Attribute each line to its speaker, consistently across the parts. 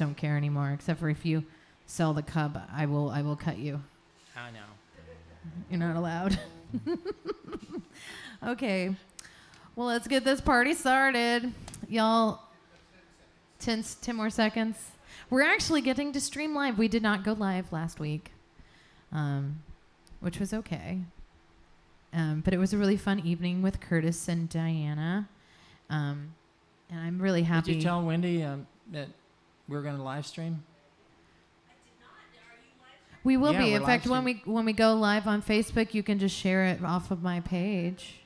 Speaker 1: don't care anymore, except for if you sell the cub, I will cut you.
Speaker 2: I know.
Speaker 1: You're not allowed. Okay. Well, let's get this party started. Y'all, 10 more seconds. We're actually getting to stream live. We did not go live last week, which was okay. But it was a really fun evening with Curtis and Diana. And I'm really happy.
Speaker 2: Did you tell Wendy that we're going to live stream?
Speaker 1: We will
Speaker 2: Yeah,
Speaker 1: be.
Speaker 2: we're
Speaker 1: In fact,
Speaker 2: live
Speaker 1: when we go live on Facebook, you can just share it off of my page.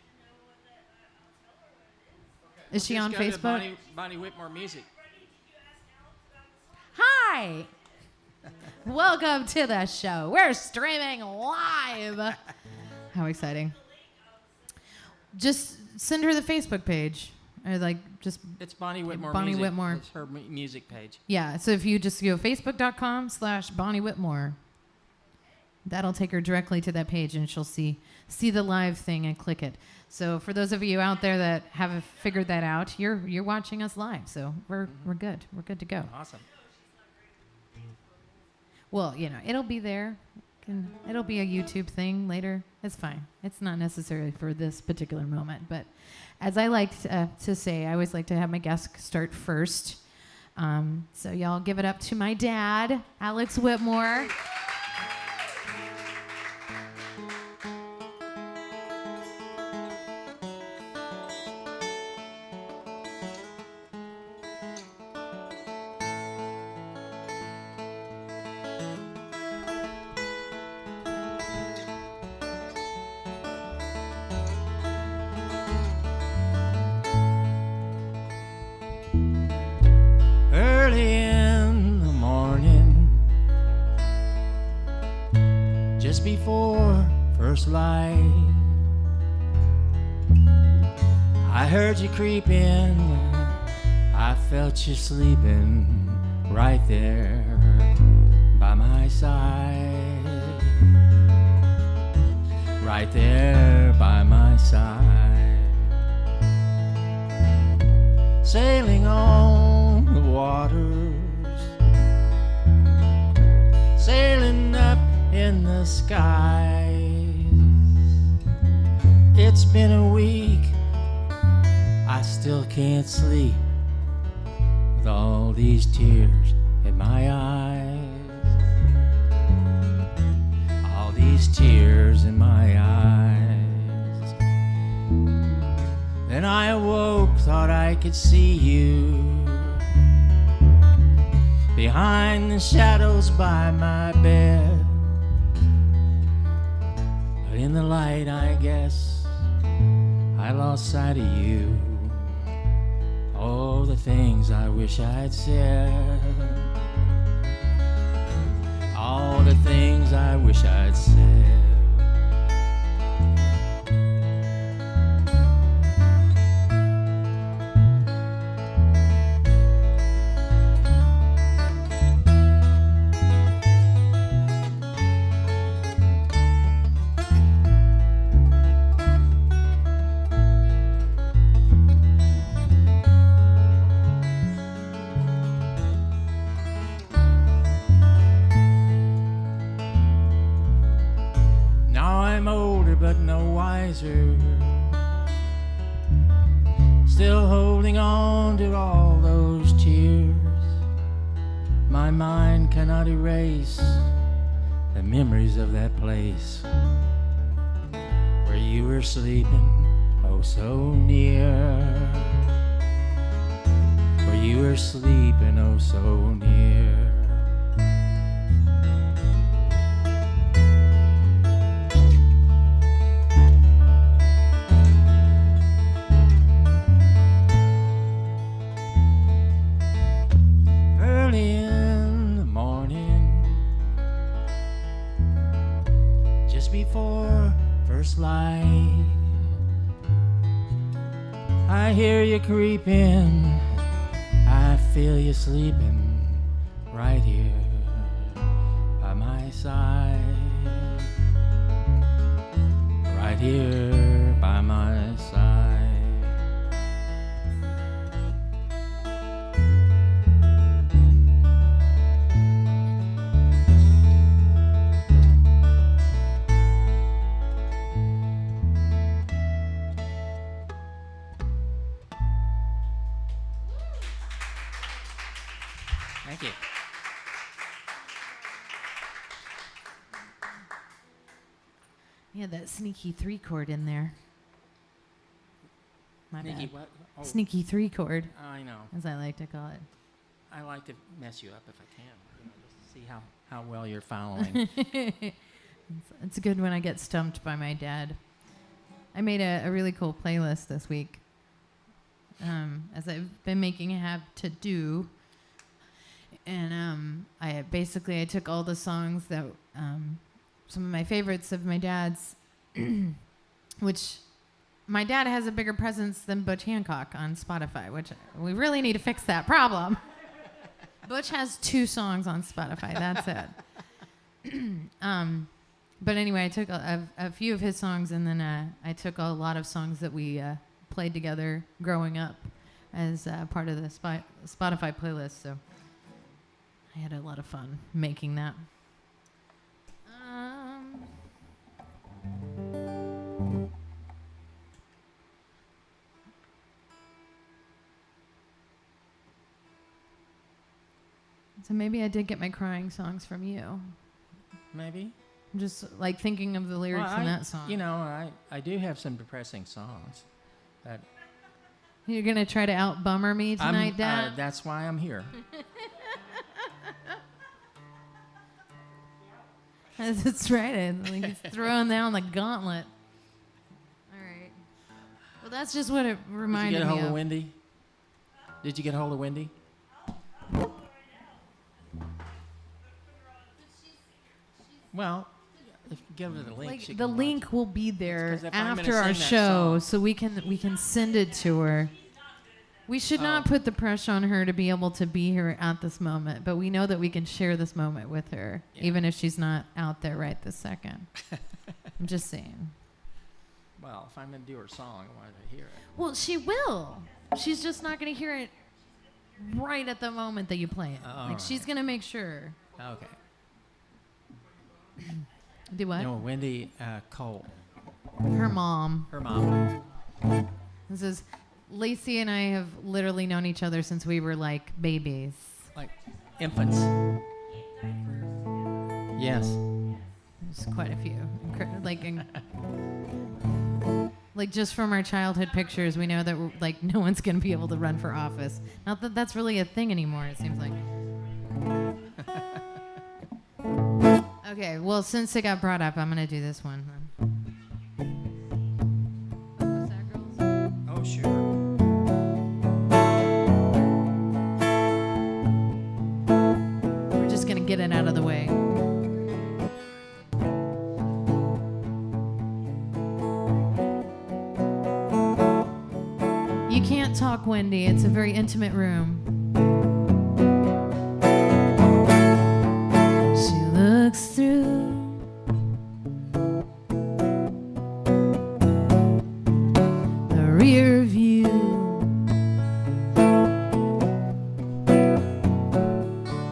Speaker 1: Is she
Speaker 2: Just
Speaker 1: on
Speaker 2: go to
Speaker 1: Facebook?
Speaker 2: Bonnie Whitmore Music.
Speaker 1: Hi. Welcome to the show. We're streaming live. How exciting. Just send her the Facebook page. Or
Speaker 2: It's Bonnie Whitmore
Speaker 1: Bonnie
Speaker 2: Music.
Speaker 1: Whitmore.
Speaker 2: It's her music page.
Speaker 1: Yeah, so if you just go facebook.com/Bonnie Whitmore, that'll take her directly to that page and she'll see the live thing and click it. So for those of you out there that haven't figured that out, you're watching us live. So we're good. We're good to go.
Speaker 2: Awesome.
Speaker 1: Well, it'll be there. It'll be a YouTube thing later. It's fine. It's not necessarily for this particular moment. But as I like to say, I always like to have my guests start first. So y'all give it up to my dad, Alex Whitmore.
Speaker 2: Early in the morning, just before first light, I heard you creep in. I felt you sleeping right there by my side, right there by my side, sailing on the waters, sailing up in the skies. It's been a week, I still can't sleep with all these tears in my eyes, all these tears in my eyes. Then I awoke, thought I could see you behind the shadows by my bed, but in the light I guess I lost sight of you. Oh, the things I wish I'd said, all the things I wish I'd said. But no wiser, still holding on to all those tears. My mind cannot erase the memories of that place where you were sleeping, oh so near, where you were sleeping, oh so near. Before first light, I hear you creeping, I feel you sleeping right here by my side, right here by my side. Thank you.
Speaker 1: Yeah, that sneaky 3 chord in there. My
Speaker 2: Nikki,
Speaker 1: bad.
Speaker 2: what? Oh,
Speaker 1: Sneaky 3 chord,
Speaker 2: I know.
Speaker 1: as I like to call it.
Speaker 2: I like to mess you up if I can. Just to see how well you're following.
Speaker 1: It's good when I get stumped by my dad. I made a really cool playlist this week. As I've been making a have to do. And I took all the songs that some of my favorites of my dad's, which my dad has a bigger presence than Butch Hancock on Spotify, which we really need to fix that problem. Butch has 2 songs on Spotify. That's it. But anyway, I took a few of his songs, and then I took a lot of songs that we played together growing up as part of the Spotify playlist. So I had a lot of fun making that. So maybe I did get my crying songs from you.
Speaker 2: Maybe.
Speaker 1: I'm just like thinking of the lyrics in that song.
Speaker 2: You know, I do have some depressing songs. That
Speaker 1: You're going to try to out-bummer me tonight, Dad?
Speaker 2: That's why I'm here.
Speaker 1: That's right. Like he's throwing down the gauntlet. All right. Well, that's just what it reminded me of.
Speaker 2: Did you get a hold of Wendy? Did you get a hold of Wendy? Well, if you give her the link, she
Speaker 1: The
Speaker 2: can
Speaker 1: link
Speaker 2: watch
Speaker 1: will be there
Speaker 2: if I'm gonna
Speaker 1: after our
Speaker 2: sing that
Speaker 1: show,
Speaker 2: song-
Speaker 1: so we can send it to her. We should not put the pressure on her to be able to be here at this moment, but we know that we can share this moment with her, even if she's not out there right this second. I'm just saying.
Speaker 2: Well, if I'm going to do her song, I want her to hear it.
Speaker 1: Well, she will. She's just not going to hear it right at the moment that you play it. She's going to make sure.
Speaker 2: Okay.
Speaker 1: Do what?
Speaker 2: No, Wendy Cole.
Speaker 1: Her mom.
Speaker 2: Her mom.
Speaker 1: This is Lacey and I have literally known each other since we were like babies.
Speaker 2: Like infants. Yes.
Speaker 1: There's quite a few. Like just from our childhood pictures, we know that like no one's gonna be able to run for office. Not that that's really a thing anymore. It seems like. Okay, well, since it got brought up, I'm gonna do this one. What's that, girls?
Speaker 2: Oh, sure.
Speaker 1: We're just gonna get it out of the way. You can't talk, Wendy. It's a very intimate room. She looks through the rear view.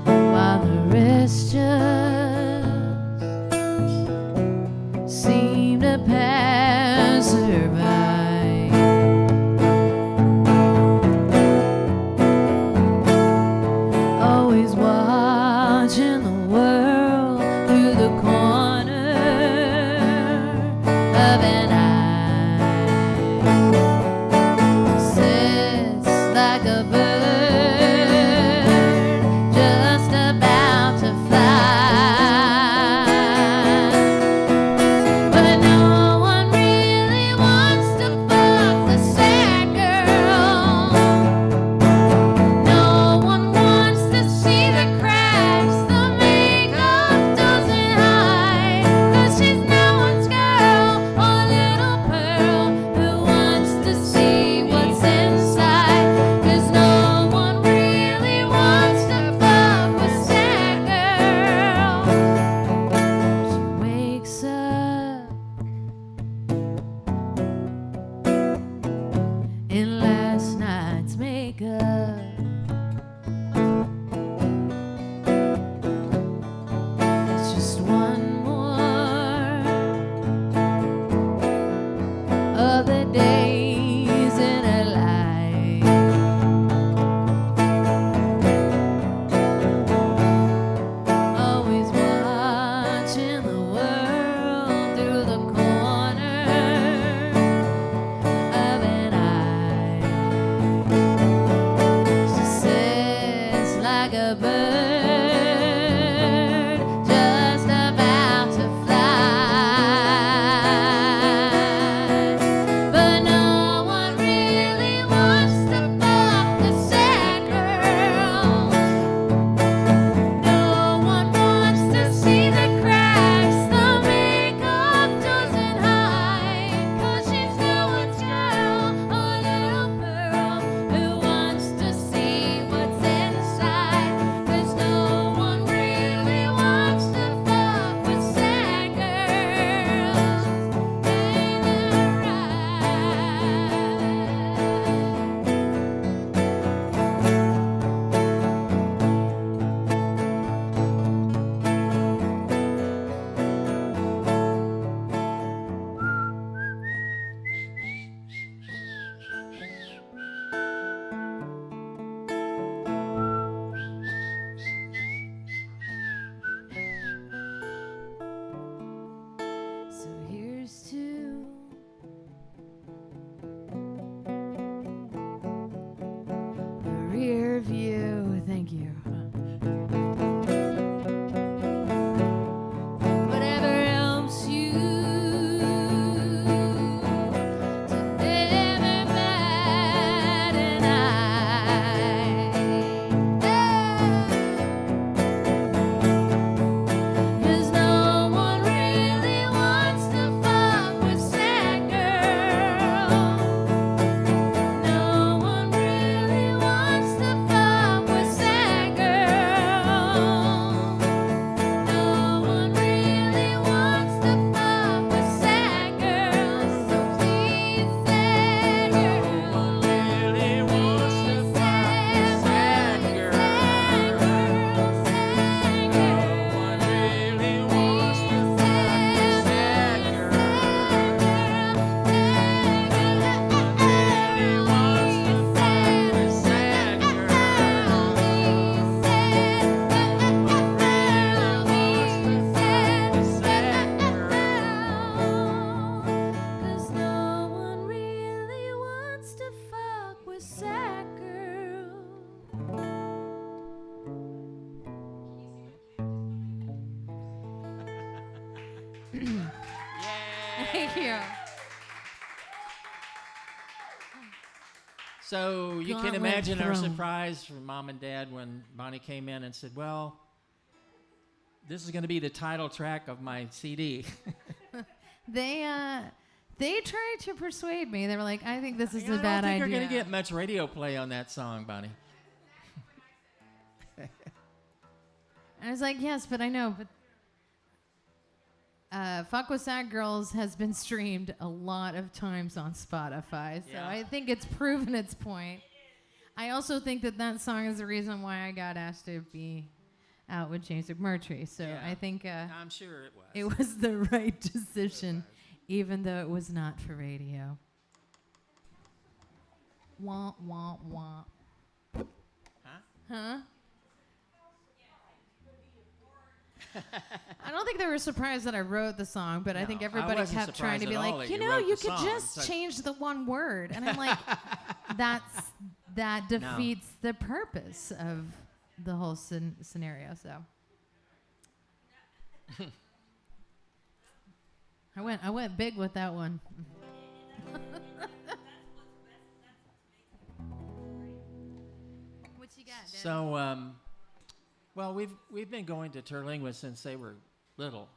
Speaker 1: While the rest just seem to pass her by. Always watching the world through the corner of an eye. Sits like a bird just about to fly. But no one really wants to fuck the sad girl. No one wants to see the cracks the man just about to fly. But no one really wants to fuck the sad girl. No one wants to see the cracks the makeup doesn't hide. 'Cause she's no one's girl, a little girl who wants to see what's inside. 'Cause no one really wants to fuck with sad girls. Ain't that So here's to the rear view. Thank you. Whatever helps you to never bat an eye. 'Cause no one really wants to fuck with sad girl. No one really wants to fuck with sad girl. No one really wants to fuck with sad girls. So please, sad girl. No one really wants to fuck with sad girl. Sad girl, sad girl. No one really wants to fuck with sad girl. Cause no one really wants to fuck with sad girl. Thank you.
Speaker 2: So you can
Speaker 1: Gauntlet
Speaker 2: imagine our
Speaker 1: thrown.
Speaker 2: surprise from Mom and Dad when Bonnie came in and said, well, this is going to be the title track of my CD.
Speaker 1: They tried to persuade me. They were like, I think this is a
Speaker 2: I
Speaker 1: bad
Speaker 2: don't think
Speaker 1: idea.
Speaker 2: you're going to get much radio play on that song, Bonnie.
Speaker 1: I was like, yes, but I know. But Fuck with Sad Girls has been streamed a lot of times on Spotify, so
Speaker 2: Yeah.
Speaker 1: I think it's proven its point. I also think that that song is the reason why I got asked to be out with James McMurtry. So
Speaker 2: Yeah.
Speaker 1: I think
Speaker 2: I'm sure it was.
Speaker 1: it was the right decision, even though it was not for radio. Wah, wah, wah.
Speaker 2: Huh?
Speaker 1: Huh? I don't think they were surprised that I wrote the song, but I
Speaker 2: No,
Speaker 1: think
Speaker 2: I
Speaker 1: everybody
Speaker 2: wasn't
Speaker 1: kept trying to
Speaker 2: surprised
Speaker 1: be
Speaker 2: at all
Speaker 1: like,
Speaker 2: that
Speaker 1: you
Speaker 2: you
Speaker 1: know,
Speaker 2: wrote
Speaker 1: you
Speaker 2: the
Speaker 1: could
Speaker 2: song.
Speaker 1: just
Speaker 2: It's like-
Speaker 1: change the one word. And I'm like, that defeats the purpose of the whole scenario. So I went big with that one. What you got, Dad?
Speaker 2: So, well, we've been going to Terlingua since they were little,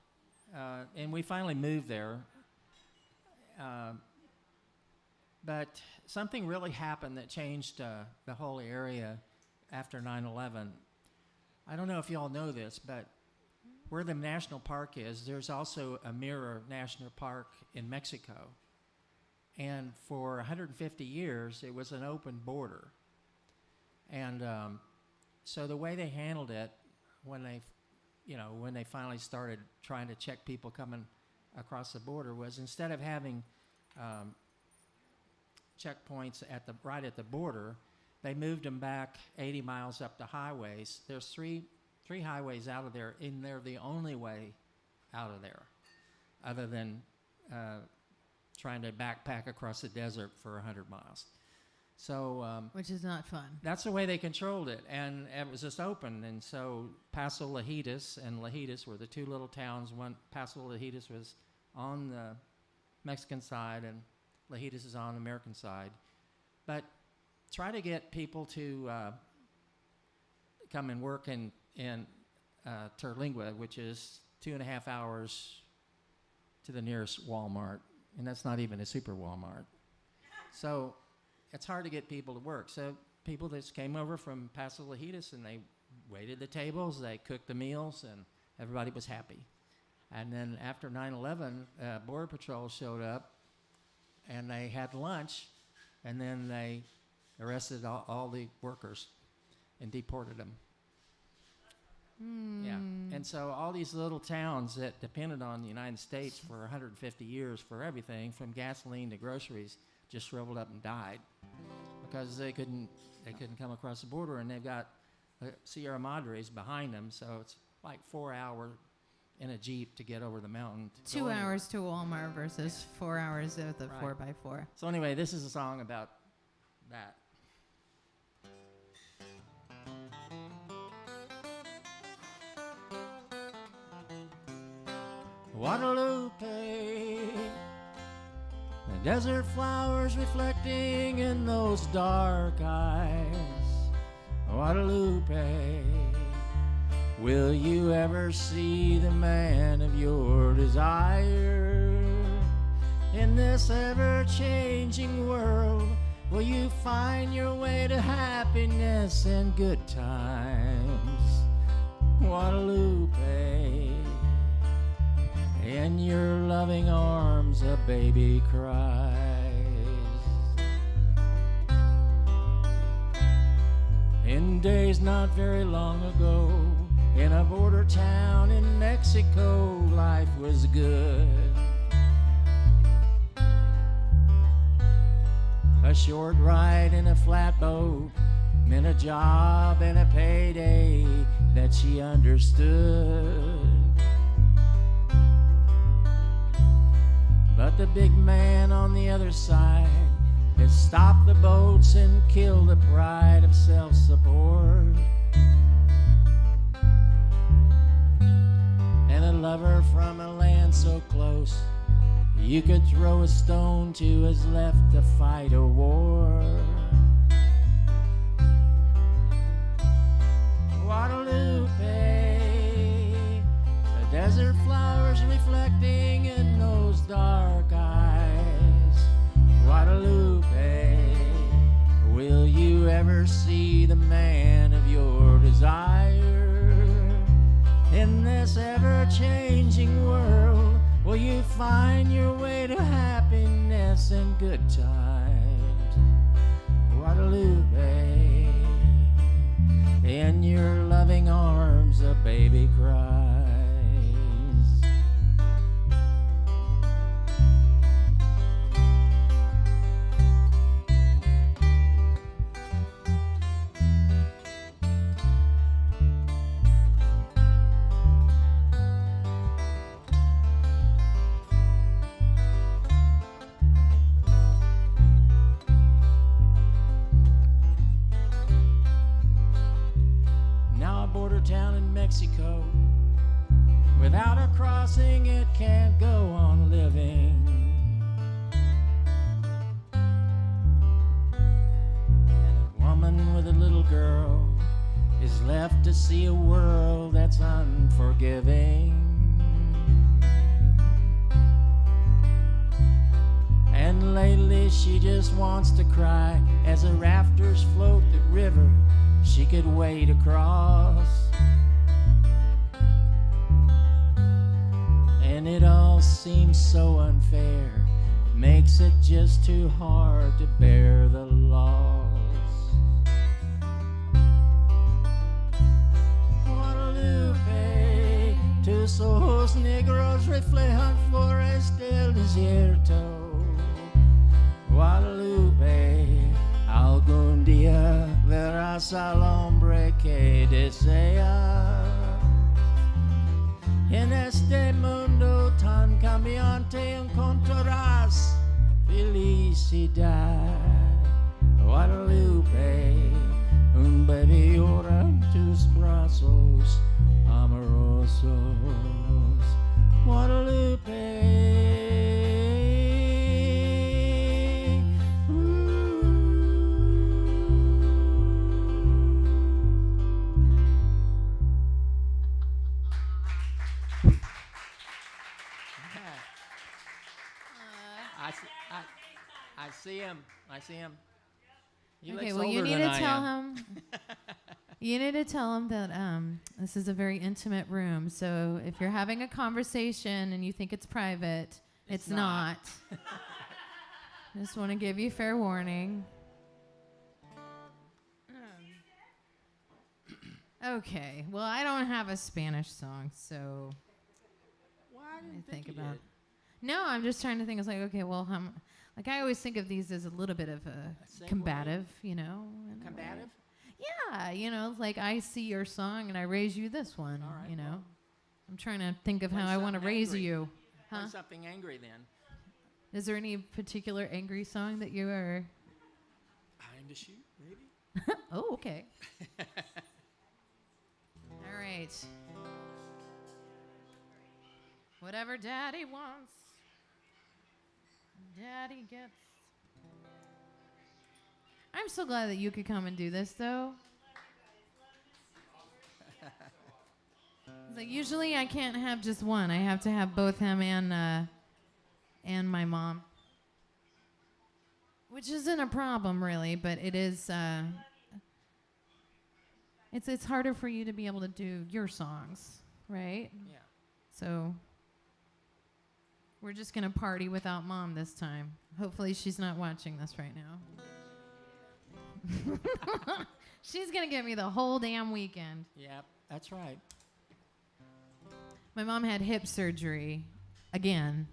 Speaker 2: and we finally moved there. But something really happened that changed the whole area after 9/11. I don't know if you all know this, but where the national park is, there's also a mirror national park in Mexico. And for 150 years, it was an open border. And so the way they handled it when they finally started trying to check people coming across the border was, instead of having checkpoints right at the border, they moved them back 80 miles up the highways. There's three highways out of there, and they're the only way out of there, other than trying to backpack across the desert for 100 miles. So
Speaker 1: which is not fun.
Speaker 2: that's the way they controlled it, and it was just open. And so Paso Lajitas and Lajitas were the two little towns. One, Paso Lajitas was on the Mexican side, and Lajitas is on the American side. But try to get people to come and work in Terlingua, which is 2.5 hours to the nearest Walmart, and that's not even a super Walmart. So it's hard to get people to work. So people just came over from Paso Lajitas, and they waited the tables, they cooked the meals, and everybody was happy. And then after 9/11, Border Patrol showed up, and they had lunch, and then they arrested all the workers and deported them. Yeah, and so all these little towns that depended on the United States for 150 years for everything, from gasoline to groceries, just shriveled up and died because they couldn't come across the border, and they've got Sierra Madres behind them, so it's like 4 hours in a Jeep to get over the mountain.
Speaker 1: 2 hours to Walmart versus 4 hours of the 4x4.
Speaker 2: So anyway, this is a song about that. Guadalupe, the desert flowers reflecting in those dark eyes. Guadalupe, will you ever see the man of your desire? In this ever-changing world, will you find your way to happiness and good times? Guadalupe, in your loving arms a baby cries. In days not very long ago, in a border town in Mexico, life was good. A short ride in a flatboat meant a job and a payday that she understood. But the big man on the other side had stopped the boats and killed the pride of self-support. And a lover from a land so close, you could throw a stone to his left to fight a war. Guadalupe, the desert flowers reflecting in those dark eyes. Guadalupe, will you ever see the man of your desire? In this ever-changing world, will you find your way to happiness and good times? Guadalupe, in your loving arms a baby cries. Town in Mexico, without a crossing it can't go on living. And a woman with a little girl is left to see a world that's unforgiving. And lately she just wants to cry as the rafters float the river she could wade across. And it all seems so unfair, it makes it just too hard to bear the loss. Guadalupe, tus ojos negros reflejan flores del desierto. Guadalupe, algún día verás al hombre que desea. En este mundo tan cambiante encontrarás felicidad. Guadalupe, un baby llora en tus brazos amorosos. Guadalupe. I see him. I see him. He
Speaker 1: Okay,
Speaker 2: looks
Speaker 1: well, you
Speaker 2: older
Speaker 1: need
Speaker 2: than
Speaker 1: to
Speaker 2: I
Speaker 1: tell
Speaker 2: am.
Speaker 1: him. You need to tell him that this is a very intimate room. So if you're having a conversation and you think it's private, it's not. Just want to give you fair warning. Okay. Well, I don't have a Spanish song, so
Speaker 2: Why didn't
Speaker 1: I think
Speaker 2: you
Speaker 1: about.
Speaker 2: did?
Speaker 1: No, I'm just trying to think. It's like, okay, well, like I always think of these as a little bit of a
Speaker 2: Same
Speaker 1: combative, you know. in a way.
Speaker 2: Combative?
Speaker 1: Yeah, you know, like I see your song and I raise you this one.
Speaker 2: All right,
Speaker 1: you know,
Speaker 2: well,
Speaker 1: I'm trying to think of
Speaker 2: play
Speaker 1: how I want to
Speaker 2: something
Speaker 1: raise
Speaker 2: angry.
Speaker 1: you.
Speaker 2: Play
Speaker 1: Huh?
Speaker 2: something angry then.
Speaker 1: Is there any particular angry song that you are?
Speaker 2: Time to shoot, maybe?
Speaker 1: Oh, okay. All right. Whatever Daddy wants, Daddy gets. I'm so glad that you could come and do this, though. It's like usually I can't have just one. I have to have both him and my mom, which isn't a problem really, but it is. It's harder for you to be able to do your songs, right?
Speaker 2: Yeah.
Speaker 1: So we're just gonna party without Mom this time. Hopefully she's not watching this right now. She's gonna give me the whole damn weekend.
Speaker 2: Yep, that's right.
Speaker 1: My mom had hip surgery again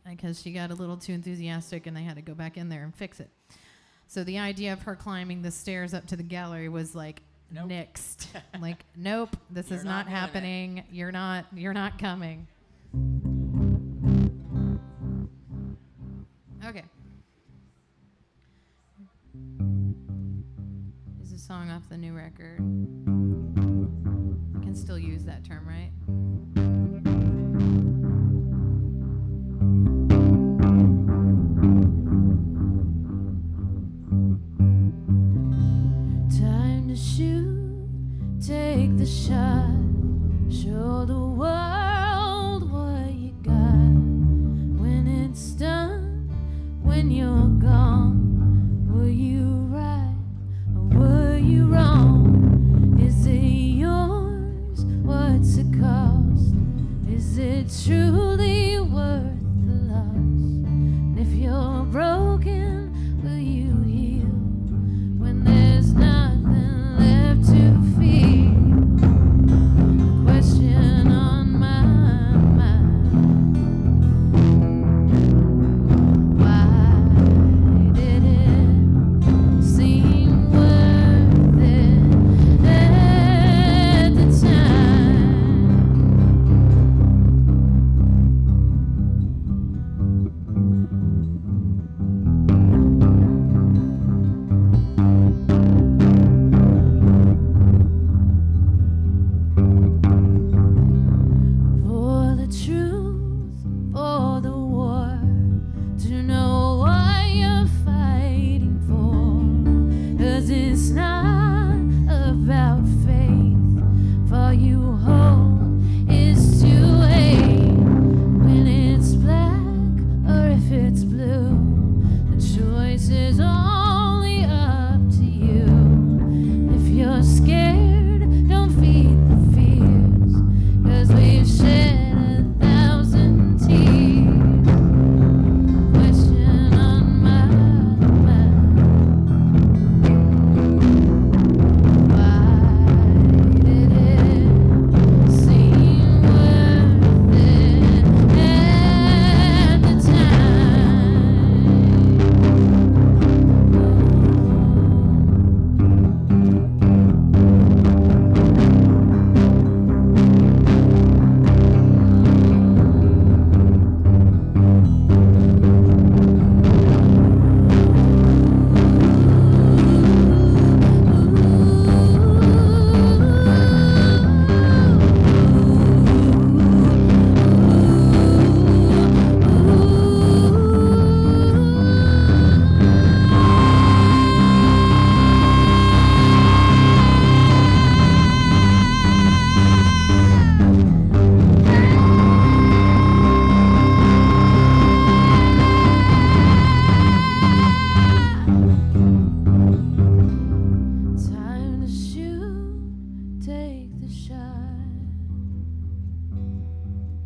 Speaker 1: because she got a little too enthusiastic and they had to go back in there and fix it. So the idea of her climbing the stairs up to the gallery was like
Speaker 2: Nope.
Speaker 1: nixed. Like, nope, this
Speaker 2: You're
Speaker 1: is
Speaker 2: not
Speaker 1: not
Speaker 2: doing it.
Speaker 1: happening. You're not coming. Okay. This is a song off the new record. You can still use that term, right? Time to shoot, take the shot, show the world what you got. When it's done, when you're gone, were you right or were you wrong? Is it yours? What's it cost? Is it truly worth the loss? And if you're broken, will you heal when there's nothing left to feel? The question on my mind: why did it seem worth it at the time?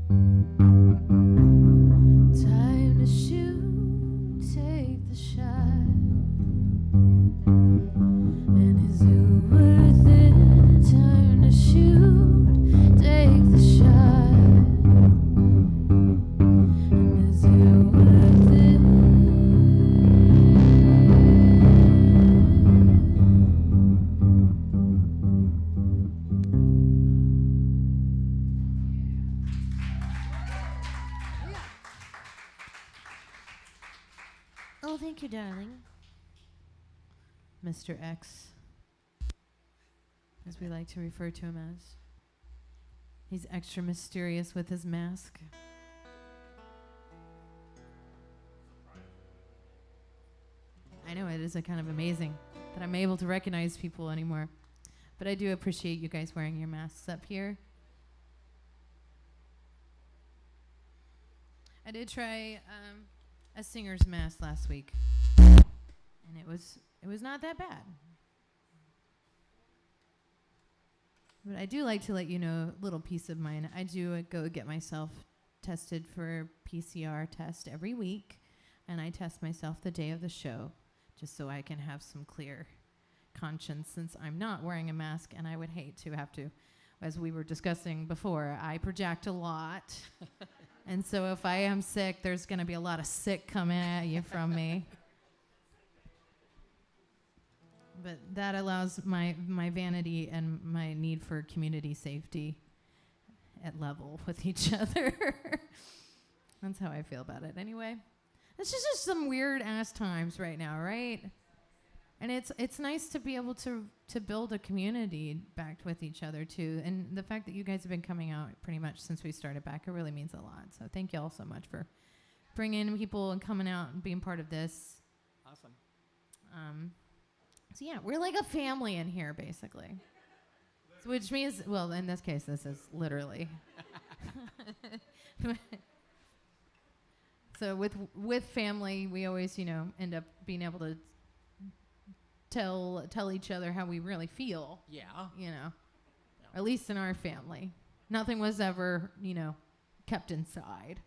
Speaker 1: Time to shoot, take the shot. And is it worth it? Time to shoot, take the shot. And is it worth it? Oh, thank you, darling. Mr. X, as we like to refer to him as. He's extra mysterious with his mask. I know, it is a kind of amazing that I'm able to recognize people anymore. But I do appreciate you guys wearing your masks up here. I did try a singer's mask last week, and it was not that bad. But I do like to let you know a little peace of mind. I do go get myself tested for PCR test every week, and I test myself the day of the show, just so I can have some clear conscience, since I'm not wearing a mask, and I would hate to have to, as we were discussing before, I project a lot. And so if I am sick, there's going to be a lot of sick coming at you from me. But that allows my vanity and my need for community safety at level with each other. That's how I feel about it. Anyway, it's just some weird ass times right now, right? And it's nice to be able to build a community back with each other too. And the fact that you guys have been coming out pretty much since we started back, it really means a lot. So thank you all so much for bringing people and coming out and being part of this.
Speaker 2: Awesome.
Speaker 1: So yeah, we're like a family in here, basically. So which means, well, in this case, this is literally. So with family, we always, end up being able to tell each other how we really feel.
Speaker 2: Yeah.
Speaker 1: At least in our family. Nothing was ever, kept inside.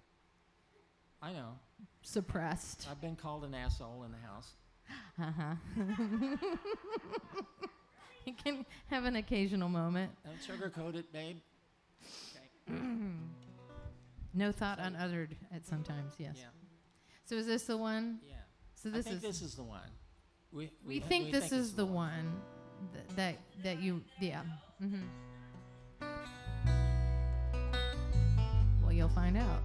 Speaker 2: I know.
Speaker 1: Suppressed.
Speaker 2: I've been called an asshole in the house.
Speaker 1: You can have an occasional moment.
Speaker 2: Don't sugarcoat it, babe. Okay.
Speaker 1: No thought unuttered at sometimes, yes.
Speaker 2: Yeah.
Speaker 1: So is this the one?
Speaker 2: Yeah.
Speaker 1: So
Speaker 2: I think this is the one.
Speaker 1: We think this is the one that you, yeah. Mm-hmm. Well, you'll find out.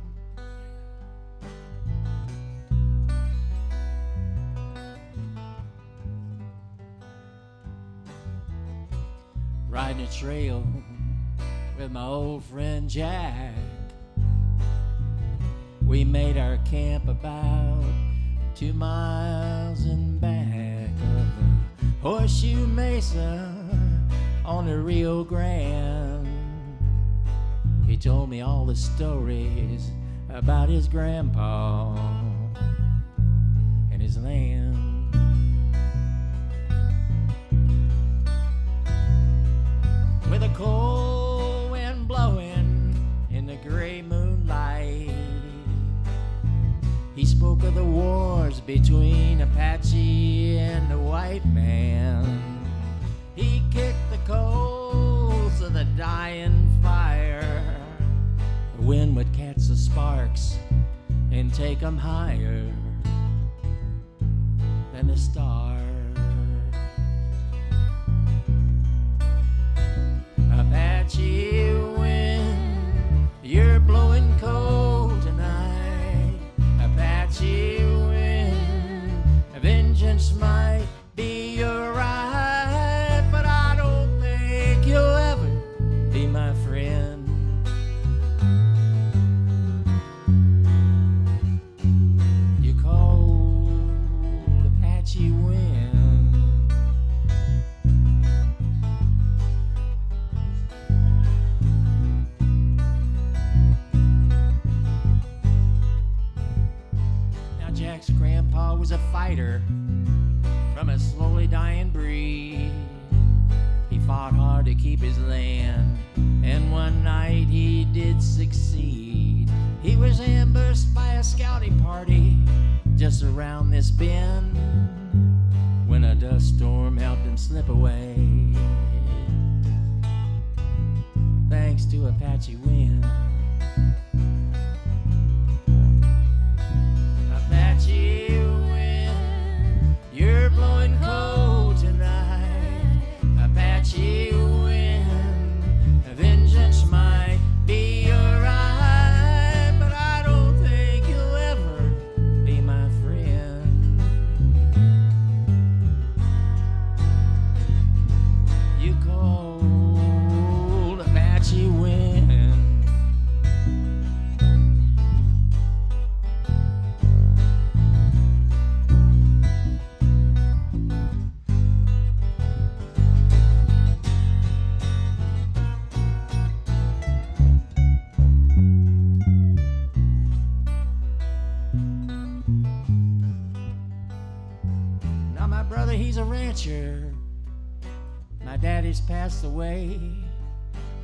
Speaker 2: Riding a trail with my old friend Jack. We made our camp about 2 miles in back of the Horseshoe Mesa on the Rio Grande. He told me all the stories about his grandpa and his land. With a cold wind blowing in the gray moonlight, he spoke of the wars between Apache and the white man. He kicked the coals of the dying fire. The wind would catch the sparks and take 'em higher than the stars. Apache wind, you're blowing cold tonight. Apache wind, vengeance might be your right, but I don't think you'll ever be my friend. You cold Apache wind. Jack's grandpa was a fighter from a slowly dying breed. He fought hard to keep his land And one night he did succeed. He was ambushed by a scouting party just around this bend when a dust storm helped him slip away, thanks to Apache wind. Apache wind, you're blowing cold tonight. Apache wind, vengeance might be your right, but I don't think you'll ever be my friend. You cold Apache wind. Now my brother, he's a rancher. My daddy's passed away.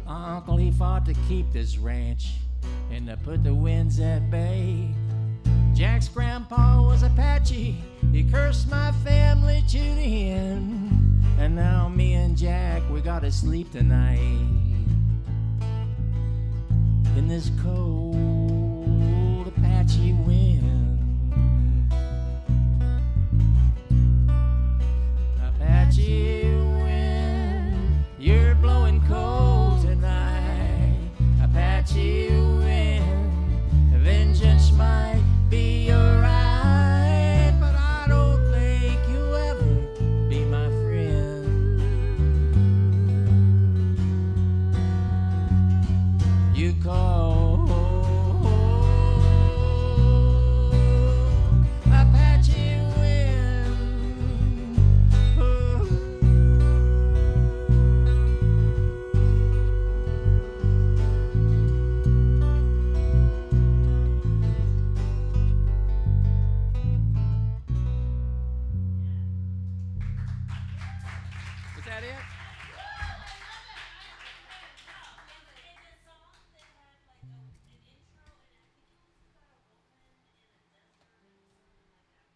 Speaker 2: My uncle, he fought to keep this ranch and to put the winds at bay. Jack's grandpa was Apache. He cursed my family to the end. And now me and Jack, we gotta sleep tonight in this cold Apache wind. Apache wind, you're blowing cold tonight. Apache wind, vengeance might be your right, but I don't think you'll ever be my friend. You call Apache wind. Is that it?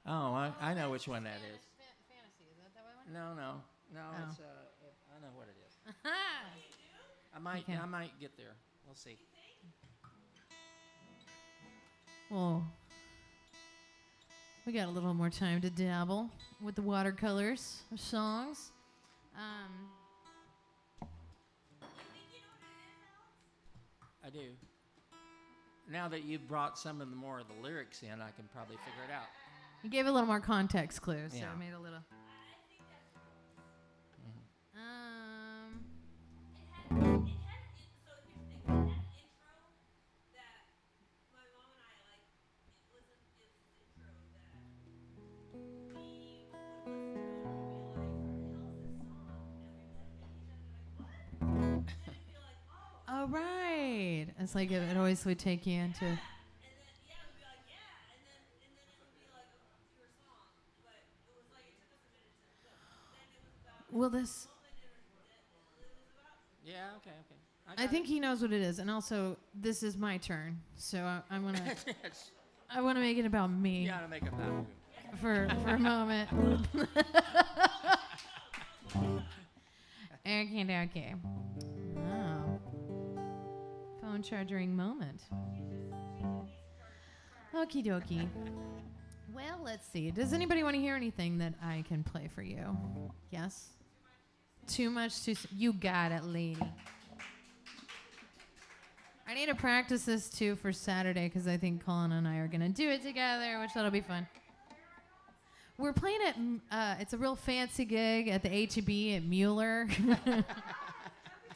Speaker 2: Oh, I know which one that is.
Speaker 1: Fantasy, is that one?
Speaker 2: No.
Speaker 1: Oh.
Speaker 2: It's I know what it is.
Speaker 1: Okay.
Speaker 2: I might get there. We'll see.
Speaker 1: Well, we got a little more time to dabble with the watercolors of songs.
Speaker 2: I do. Now that you've brought some of the more of the lyrics in, I can probably figure it out.
Speaker 1: You gave a little more context clues, so
Speaker 2: Yeah.
Speaker 1: it made a little. Oh, right. It's like it always would take you into. Well, this.
Speaker 2: Yeah, okay.
Speaker 1: I think he knows what it is, and also this is my turn, so I'm gonna. I want to make it about me
Speaker 2: You gotta make it about you.
Speaker 1: for a moment. Okay. Oh. Phone charging moment. Okie dokie. Well, let's see. Does anybody want to hear anything that I can play for you? Yes? Too much too you got it, lady. I need to practice this too for Saturday because I think Colin and I are going to do it together, which that'll be fun. We're playing at, it's a real fancy gig at the H-E-B at Mueller.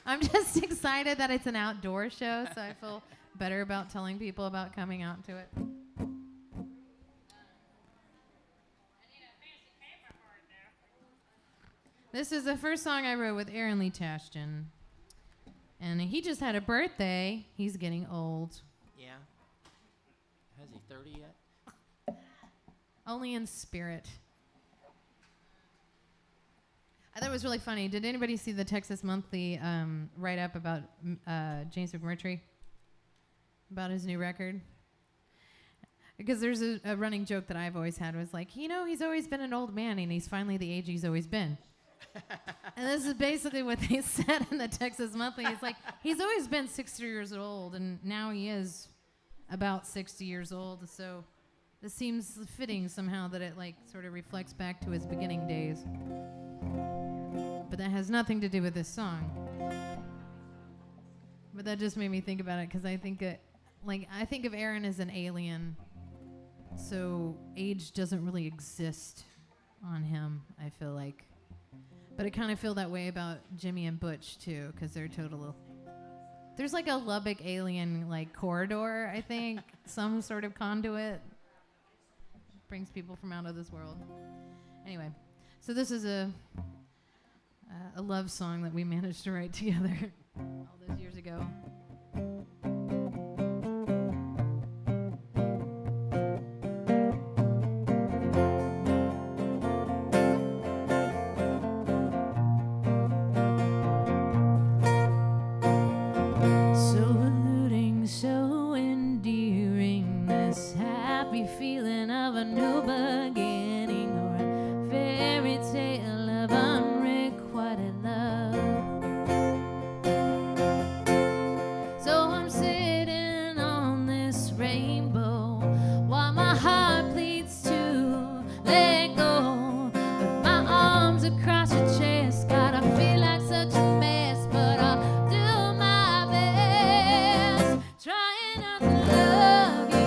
Speaker 1: I'm just excited that it's an outdoor show, so I feel better about telling people about coming out to it. This is the first song I wrote with Aaron Lee Tashton. And he just had a birthday. He's getting old.
Speaker 2: Yeah. Has he 30 yet?
Speaker 1: Only in spirit. I thought it was really funny. Did anybody see the Texas Monthly write-up about James McMurtry? About his new record? Because there's a running joke that I've always had was like, he's always been an old man and he's finally the age he's always been. And this is basically what they said in the Texas Monthly. It's like, he's always been 60 years old and now he is about 60 years old. So this seems fitting somehow that it like sort of reflects back to his beginning days. But that has nothing to do with this song. But that just made me think about it because I think of Aaron as an alien. So age doesn't really exist on him, I feel like. But I kind of feel that way about Jimmy and Butch too, because they're total. There's like a Lubbock alien like corridor, I think, some sort of conduit. Brings people from out of this world. Anyway, so this is a love song that we managed to write together all those years ago.
Speaker 3: Feeling of a new beginning or a fairy tale of unrequited love. So I'm sitting on this rainbow while my heart pleads to let go. With my arms across your chest, God, I feel like such a mess, but I'll do my best, trying not to love you.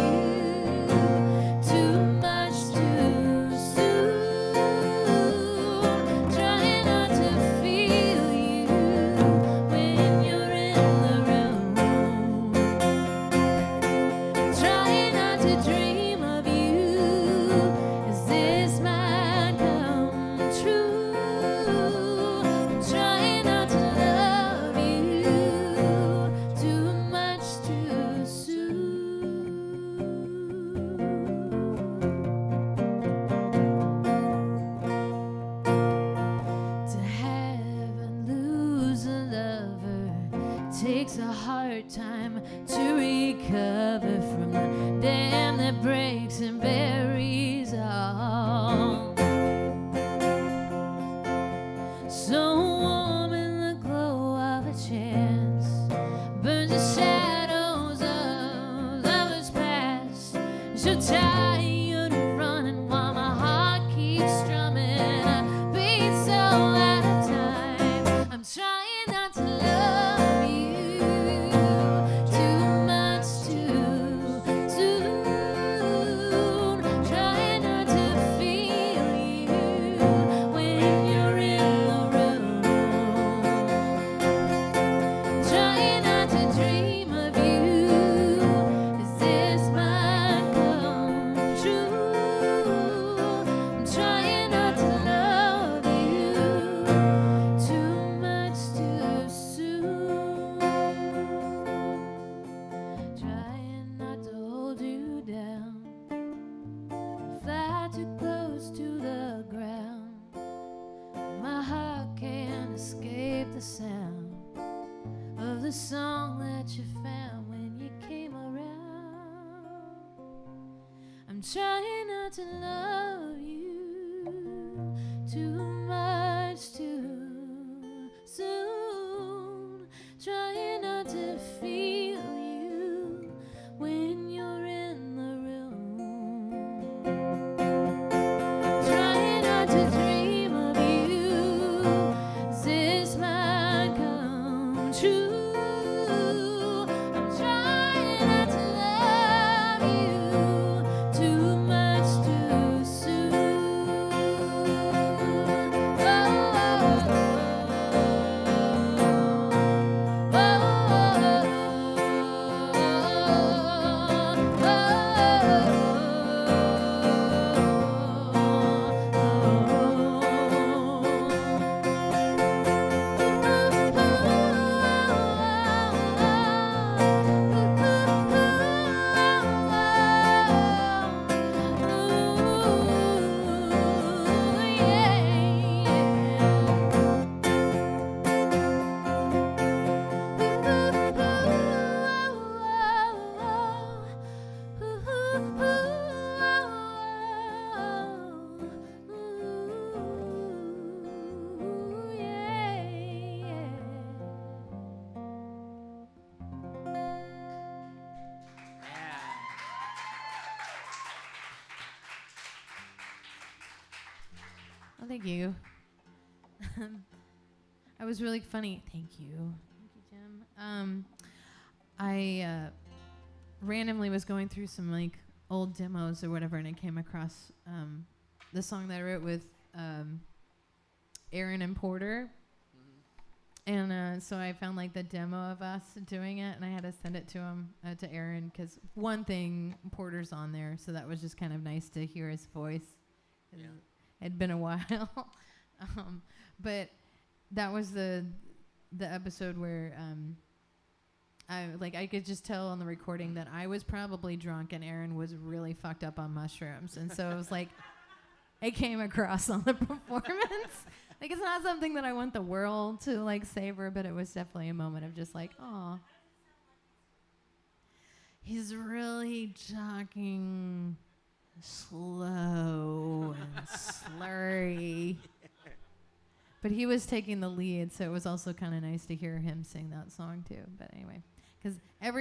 Speaker 3: Takes a hard time to recover from the dam that breaks and buries all. So warm in the glow of a chance, burns the shadows of lovers past. So tired of running while my heart keeps strumming a beat so out of time. I'm trying not to love you. Sound of the song that you found when you came around. I'm trying not to love you too much too soon, trying not to feel you when you're in the room, trying not to dream of you. Is this my true? I'm trying not to love you too much too soon.
Speaker 1: thank you. I was really funny. Thank you. Thank you, Jim. I randomly was going through some like old demos or whatever, and I came across the song that I wrote with Aaron and Porter. And so I found like the demo of us doing it, and I had to send it to him, to Aaron, because one thing, Porter's on there, so that was just kind of nice to hear his voice.
Speaker 2: Yeah.
Speaker 1: It'd been a while, but that was the episode where I could just tell on the recording that I was probably drunk and Aaron was really fucked up on mushrooms, and so it was like it came across on the performance. Like, it's not something that I want the world to, like, savor, but it was definitely a moment of just, like, aw. He's really talking slow and slurry. But he was taking the lead, so it was also kind of nice to hear him sing that song, too. But anyway, because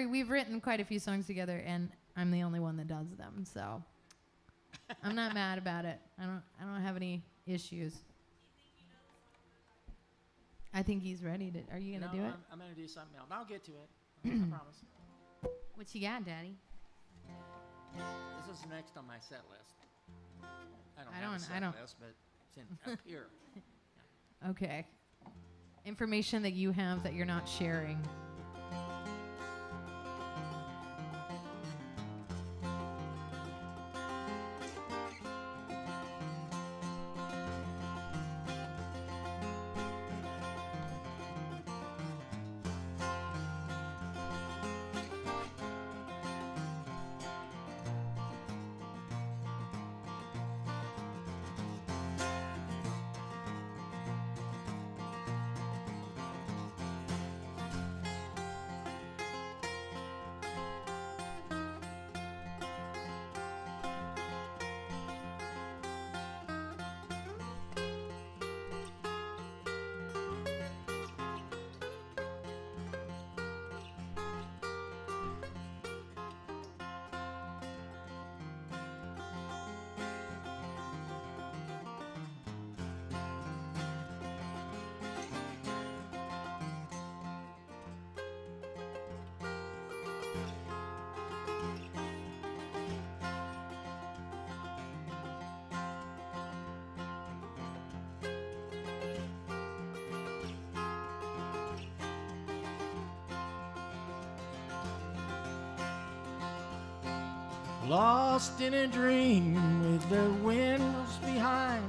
Speaker 1: we've written quite a few songs together, and I'm the only one that does them, so I'm not mad about it. I don't have any issues. I think he's ready to. Are you gonna do it?
Speaker 2: I'm gonna do something else. I'll get to it. I promise.
Speaker 1: What you got, Daddy?
Speaker 2: This is next on my set list. I don't have a set list, but it's up here.
Speaker 1: Okay. Information that you have that you're not sharing.
Speaker 2: Lost in a dream with the windows behind.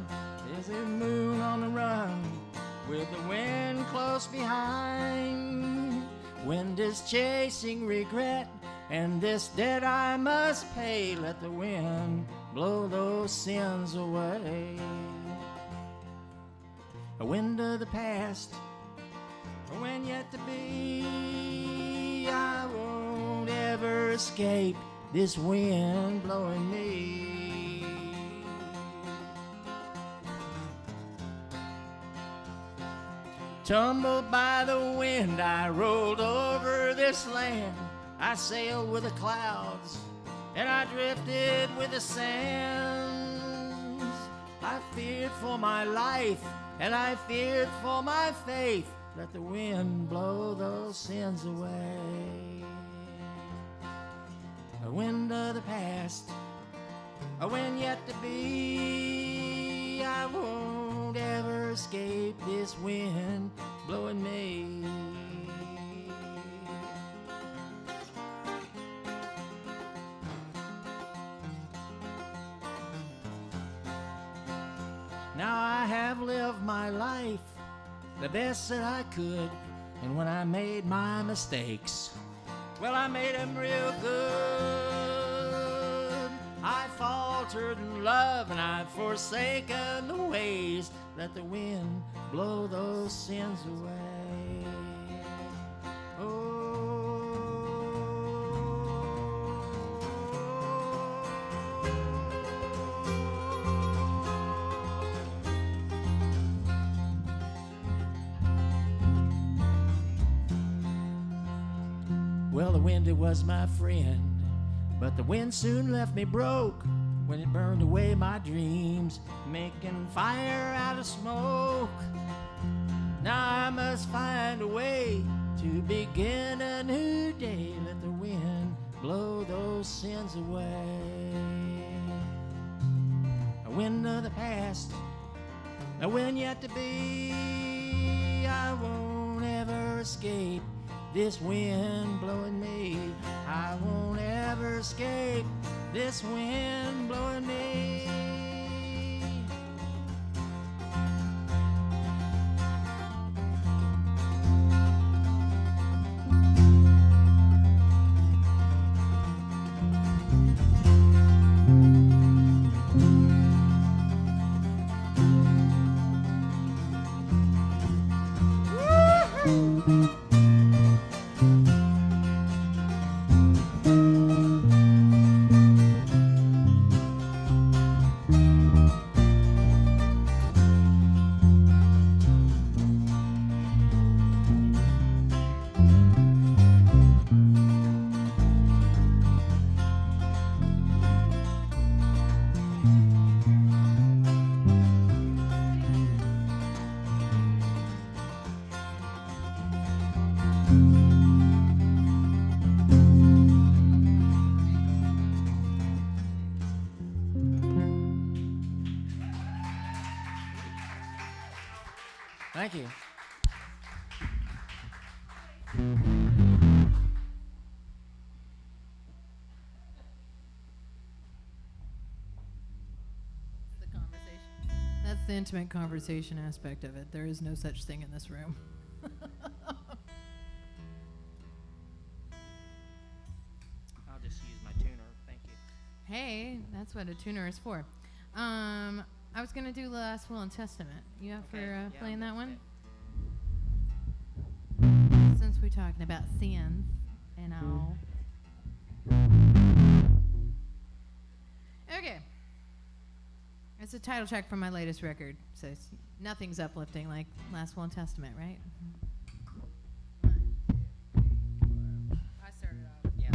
Speaker 2: There's a moon on the run with the wind close behind. Wind is chasing regret, and this debt I must pay. Let the wind blow those sins away. A wind of the past, a wind yet to be. I won't ever escape this wind blowing me. Tumbled by the wind, I rolled over this land. I sailed with the clouds, and I drifted with the sands. I feared for my life, and I feared for my faith. Let the wind blow those sins away. A wind of the past, a wind yet to be. I won't ever escape this wind blowing me. Now I have lived my life the best that I could, and when I made my mistakes, well, I made them real good. I faltered in love, and I've forsaken the ways. Let the wind blow those sins away. Oh. Well, the wind, it was my friend, but the wind soon left me broke. when it burned away my dreams, making fire out of smoke. Now I must find a way to begin a new day. Let the wind blow those sins away. A wind of the past, a wind yet to be. I won't ever escape this wind blowing me. I won't ever escape this wind blowing me. Thank you.
Speaker 1: The conversation. That's the intimate conversation aspect of it. There is no such thing in this room.
Speaker 2: I'll just use my tuner. Thank you.
Speaker 1: Hey, that's what a tuner is for. I was going to do Last Will and Testament. You up for playing that one? Since we're talking about sins and all. Okay. It's a title track from my latest record. So nothing's uplifting like Last Will and Testament, right? I started off.
Speaker 2: Yeah.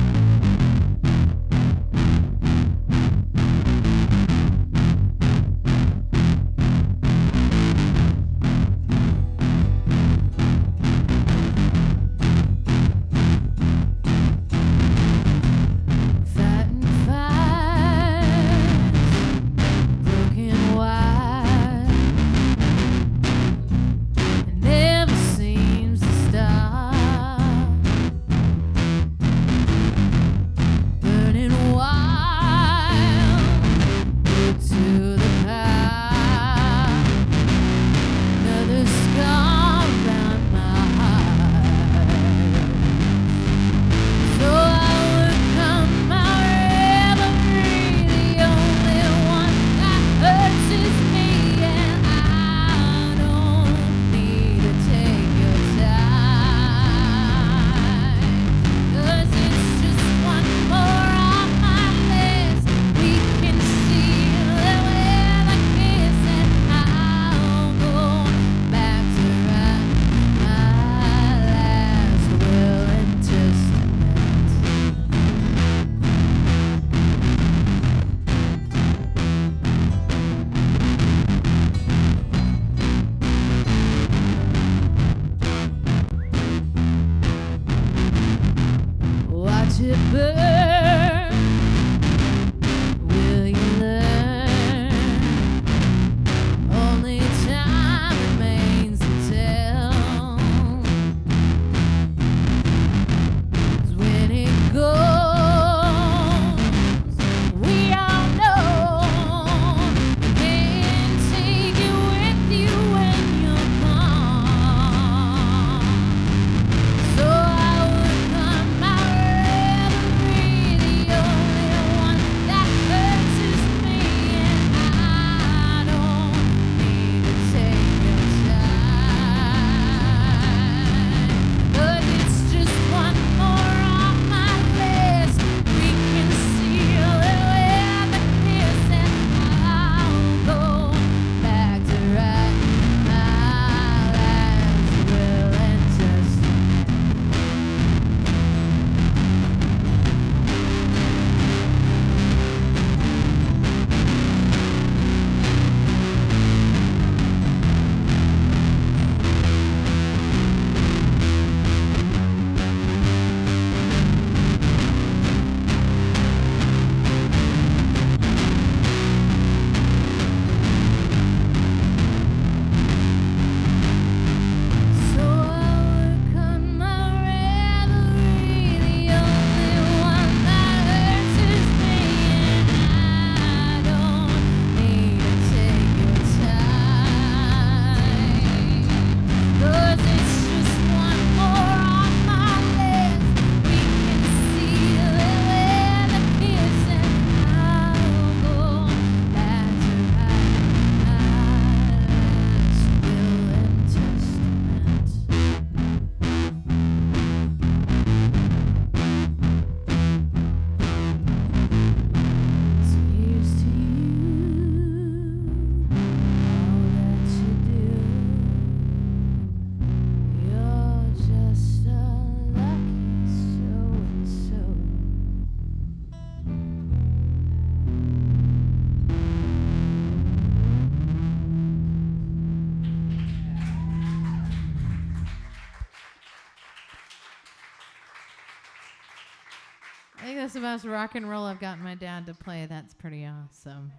Speaker 1: I think that's the most rock and roll I've gotten my dad to play. That's pretty awesome.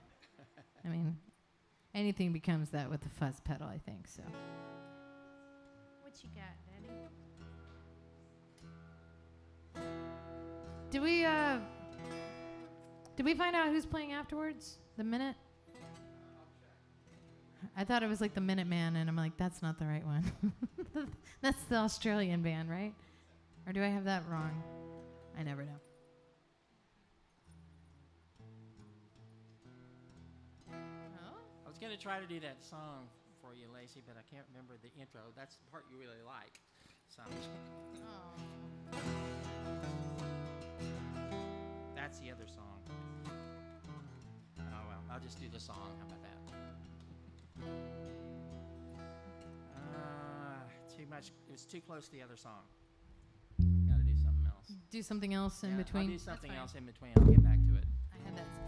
Speaker 1: I mean, anything becomes that with the fuzz pedal, I think, so. What you got, Daddy? Did we find out who's playing afterwards? The Minute? I thought it was like the Minuteman, and I'm like, that's not the right one. That's the Australian band, right? Or do I have that wrong? I never know.
Speaker 2: I was going to try to do that song for you, Lacey, but I can't remember the intro. That's the part you really like. So that's the other song. Oh, well, I'll just do the song. How about that? Too much. It was too close to the other song. Got to do something else.
Speaker 1: Do something else in between?
Speaker 2: I'll do something else in between. I'll get back to it.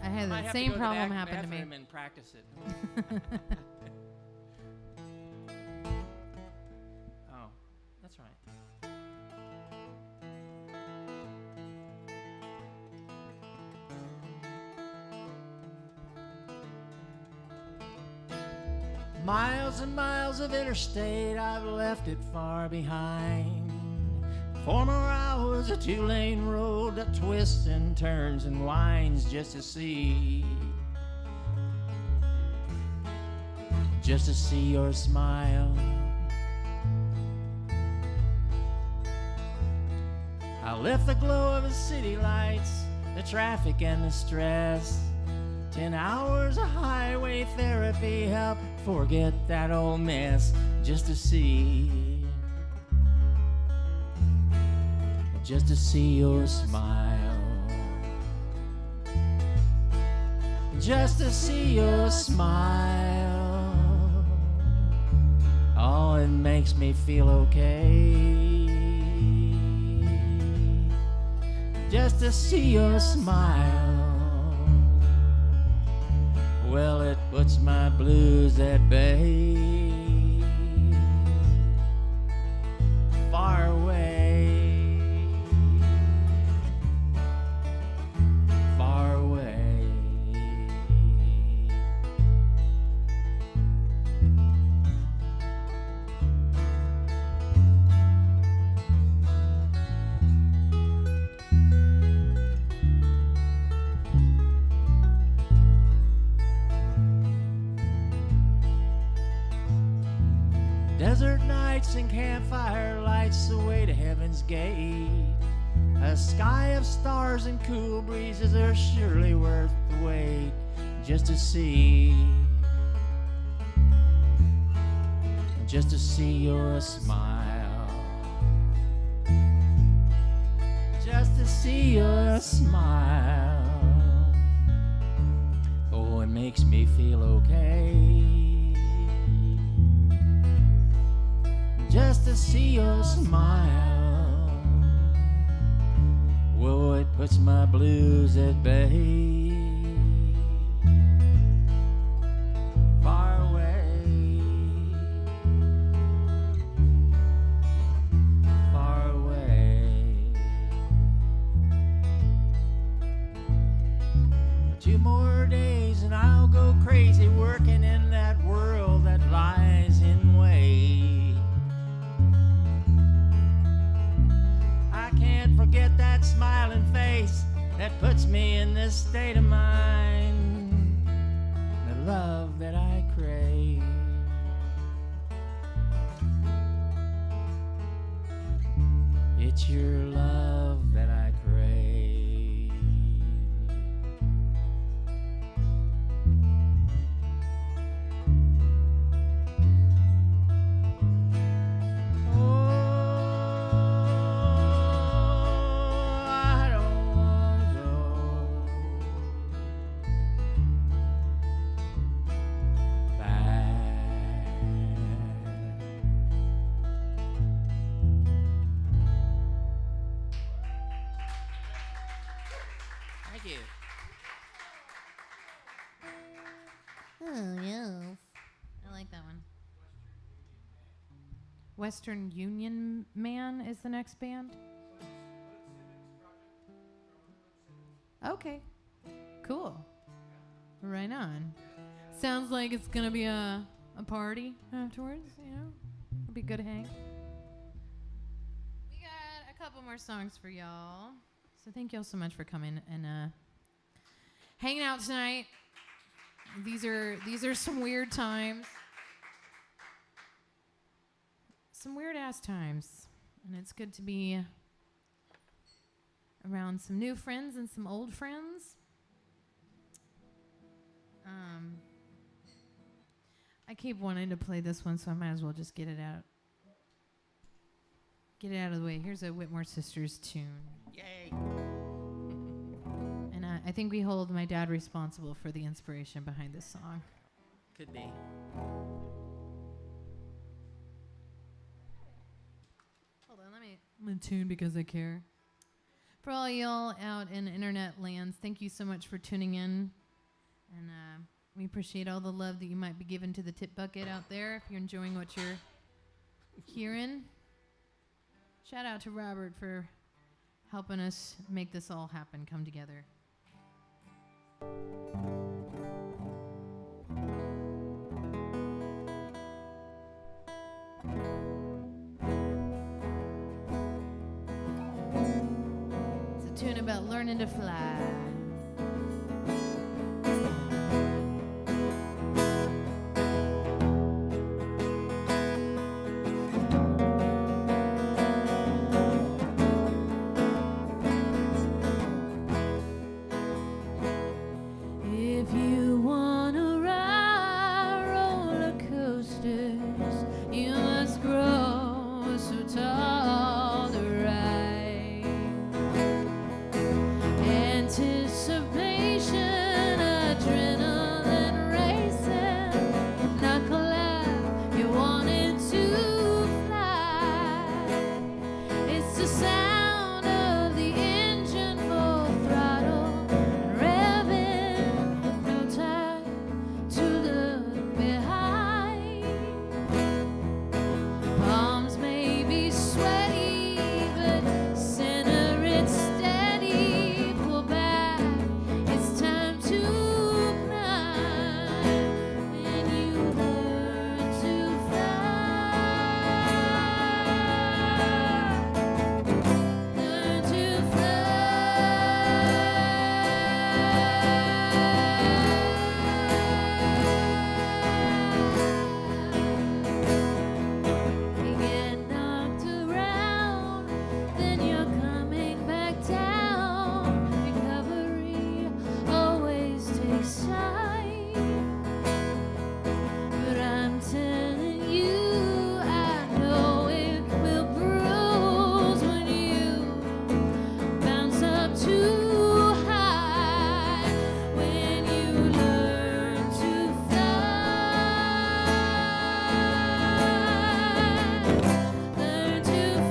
Speaker 1: I had
Speaker 2: might
Speaker 1: that
Speaker 2: have
Speaker 1: same
Speaker 2: to go
Speaker 1: problem
Speaker 2: to the
Speaker 1: happen to me.
Speaker 2: bathroom and practice it. Oh, that's right. Miles and miles of interstate, I've left it far behind. 4 more hours of 2-lane road that twists and turns and winds just to see your smile. I left the glow of the city lights, the traffic and the stress. 10 hours of highway therapy help forget that old mess just to see your smile, just to see your smile. Oh, it makes me feel okay, just to see your smile. Well, it puts my blues at bay. Far away, far away. Desert nights and campfire lights the way to heaven's gate. A sky of stars and cool breezes are surely worth the wait just to see your smile, just to see your smile. Oh, it makes me feel okay, just to see your smile. Whoa, it puts my blues at bay. Far away, far away. 2 more days and I'll go crazy working in that world that lies in wait. I can't forget that smiling face that puts me in this state of mind. The love that I crave, it's your love that I crave. Thank you.
Speaker 1: Oh, yes. I like that one. Western Union Man is the next band. Okay. Cool. Right on. Sounds like it's gonna be a party afterwards, you know? It'll be good to hang. We got a couple more songs for y'all. So thank y'all so much for coming and hanging out tonight. These are some weird times. Some weird ass times. And it's good to be around some new friends and some old friends. I keep wanting to play this one, so I might as well just get it out. Get it out of the way. Here's a Whitmore Sisters tune.
Speaker 2: Yay!
Speaker 1: And I think we hold my dad responsible for the inspiration behind this song.
Speaker 2: Could be.
Speaker 1: Hold on, I'm gonna tune because I care. For all y'all out in internet lands, thank you so much for tuning in. And we appreciate all the love that you might be giving to the tip bucket out there if you're enjoying what you're hearing. Shout out to Robert for helping us make this all happen, come together. It's a tune about learning to fly. If you wanna ride roller coasters, you must grow so tall to ride. Anticipation, adrenaline racing, knuckle up, you wanted to fly. It's the sound of the engine full throttle and revving, no time to look behind. Palms may be sweaty, but center it steady. Pull back, it's time to climb. When you learn to fly, learn to You get knocked around, then you're coming back down. Recovery always takes time, but I'm telling you, I know it will bruise when you bounce up too high. When you learn to fly, learn to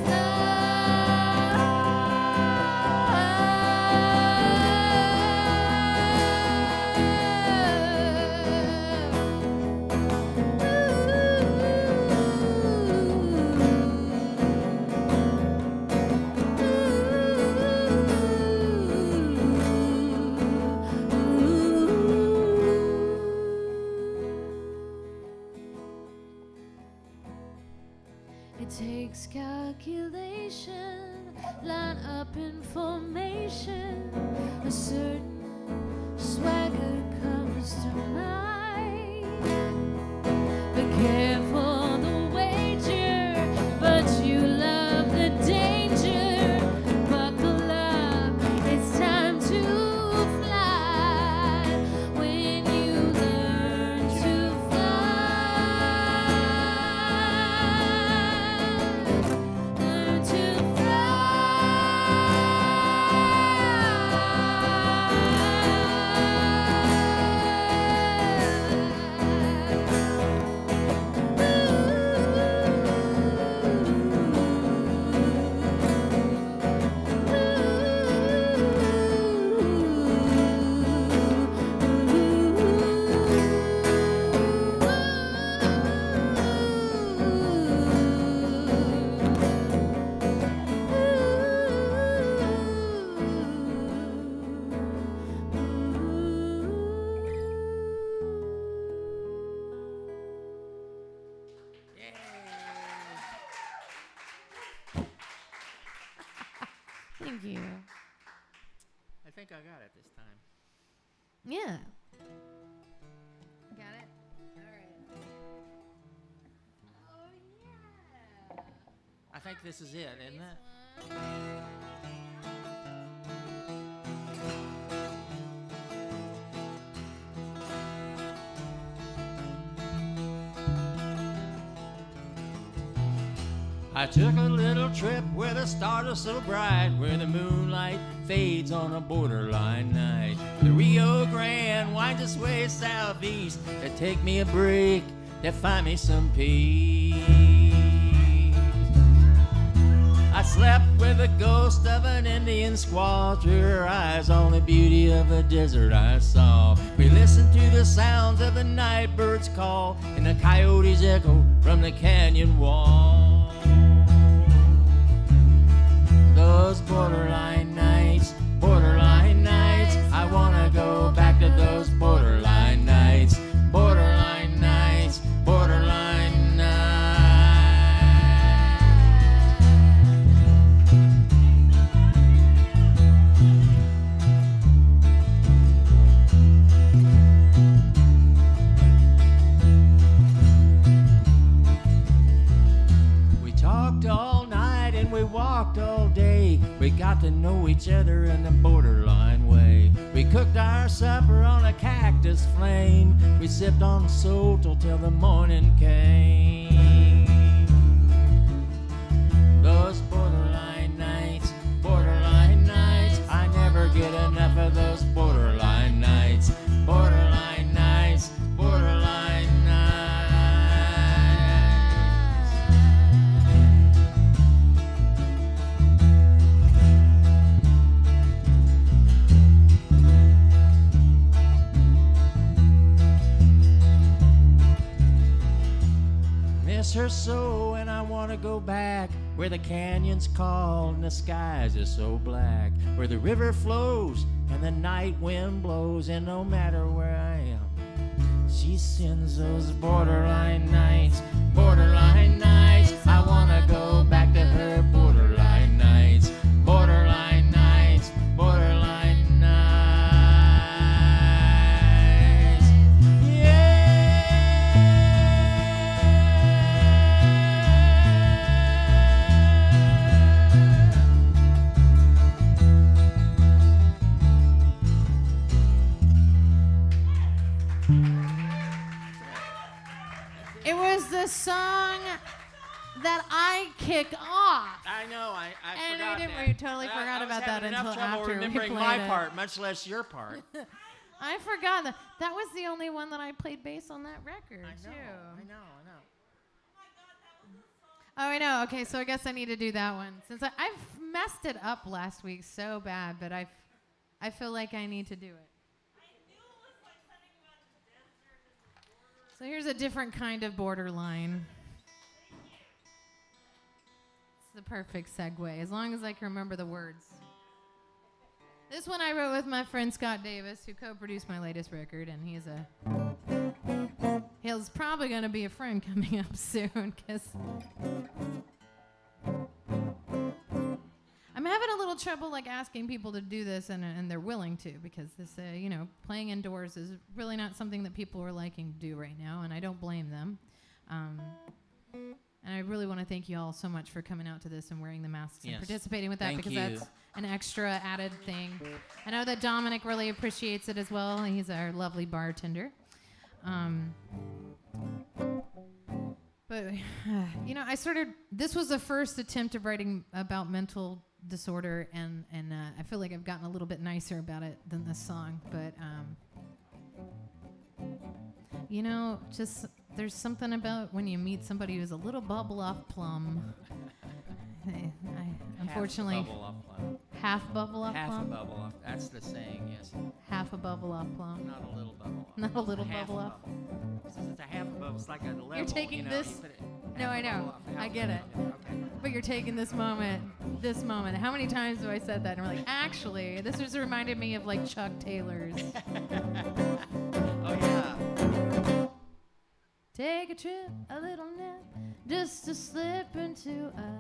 Speaker 1: It takes calculation, line up in formation. A certain swagger comes to mind. Be careful the wager, but you love the danger. Buckle up, it's time to fly. When you learn to fly, learn to fly. Thank you.
Speaker 2: I think I got it this time.
Speaker 1: Yeah. Got it? All right. Oh, yeah.
Speaker 2: I think this is it, isn't it? I took a little trip where the stars are so bright, where the moonlight fades on a borderline night. The Rio Grande winds its way southeast to take me a break, to find me some peace. I slept with the ghost of an Indian squaw, through her eyes all the beauty of the desert I saw. We listened to the sounds of the night birds call, and the coyotes echo from the canyon wall. Those borderline nights, I wanna go back to those borderline nights, borderline nights, borderline nights. We talked all night and we walked all day. We got to know each other in the borderline way. We cooked our supper on a cactus flame. We sipped on Soto till the morning came. Those borderline nights, I never get enough of those borderline nights, borderline nights, borderline nights. Miss her so, and I wanna go back where the canyons call and the skies are so black, where the river flows and the night wind blows, and no matter where I am, she sends those borderline nights, borderline nights. I wanna go back to her borderline nights, borderline nights, borderline nights. Yeah.
Speaker 1: It was the song that I kick off.
Speaker 2: I know, I
Speaker 1: And
Speaker 2: forgot
Speaker 1: we didn't-
Speaker 2: that.
Speaker 1: we totally forgot about that
Speaker 2: I was having
Speaker 1: until
Speaker 2: enough trouble
Speaker 1: after we
Speaker 2: remembering
Speaker 1: played
Speaker 2: my
Speaker 1: it.
Speaker 2: part, much less your part.
Speaker 1: I forgot that. That was the only one that I played bass on that record,
Speaker 2: I know.
Speaker 1: Oh, I know. Okay, so I guess I need to do that one. Since I've messed it up last week so bad, but I feel like I need to do it. So here's a different kind of borderline. It's the perfect segue, as long as I can remember the words. This one I wrote with my friend Scott Davis, who co-produced my latest record, and he's probably going to be a friend coming up soon, because I'm having a little trouble like asking people to do this, and they're willing to, because this, playing indoors is really not something that people are liking to do right now, and I don't blame them. And I really want to thank you all so much for coming out to this and wearing the masks and
Speaker 2: Yes.
Speaker 1: participating with that,
Speaker 2: Thank
Speaker 1: because
Speaker 2: you.
Speaker 1: that's an extra added thing. I know that Dominic really appreciates it as well. He's our lovely bartender. But, this was the first attempt of writing about mental disorder, and I feel like I've gotten a little bit nicer about it than this song. But, just there's something about when you meet somebody who's a little bubble off plum. Unfortunately, half bubble off
Speaker 2: Half a
Speaker 1: plum?
Speaker 2: bubble off. That's the saying, yes.
Speaker 1: Half a bubble off plum.
Speaker 2: Not a little bubble off.
Speaker 1: Not a little
Speaker 2: Half
Speaker 1: bubble
Speaker 2: a
Speaker 1: off.
Speaker 2: bubble. Since it's a half a bubble, it's like a level.
Speaker 1: You're taking
Speaker 2: you know,
Speaker 1: this-
Speaker 2: you put it
Speaker 1: No,
Speaker 2: half
Speaker 1: I
Speaker 2: a bubble
Speaker 1: know.
Speaker 2: off, half
Speaker 1: I
Speaker 2: a
Speaker 1: get it.
Speaker 2: bubble. Okay.
Speaker 1: But you're taking this moment. How many times do I said that? And we're like, actually, this just reminded me of like Chuck Taylor's.
Speaker 2: Oh, yeah.
Speaker 1: Take a trip, a little nap, just to slip into a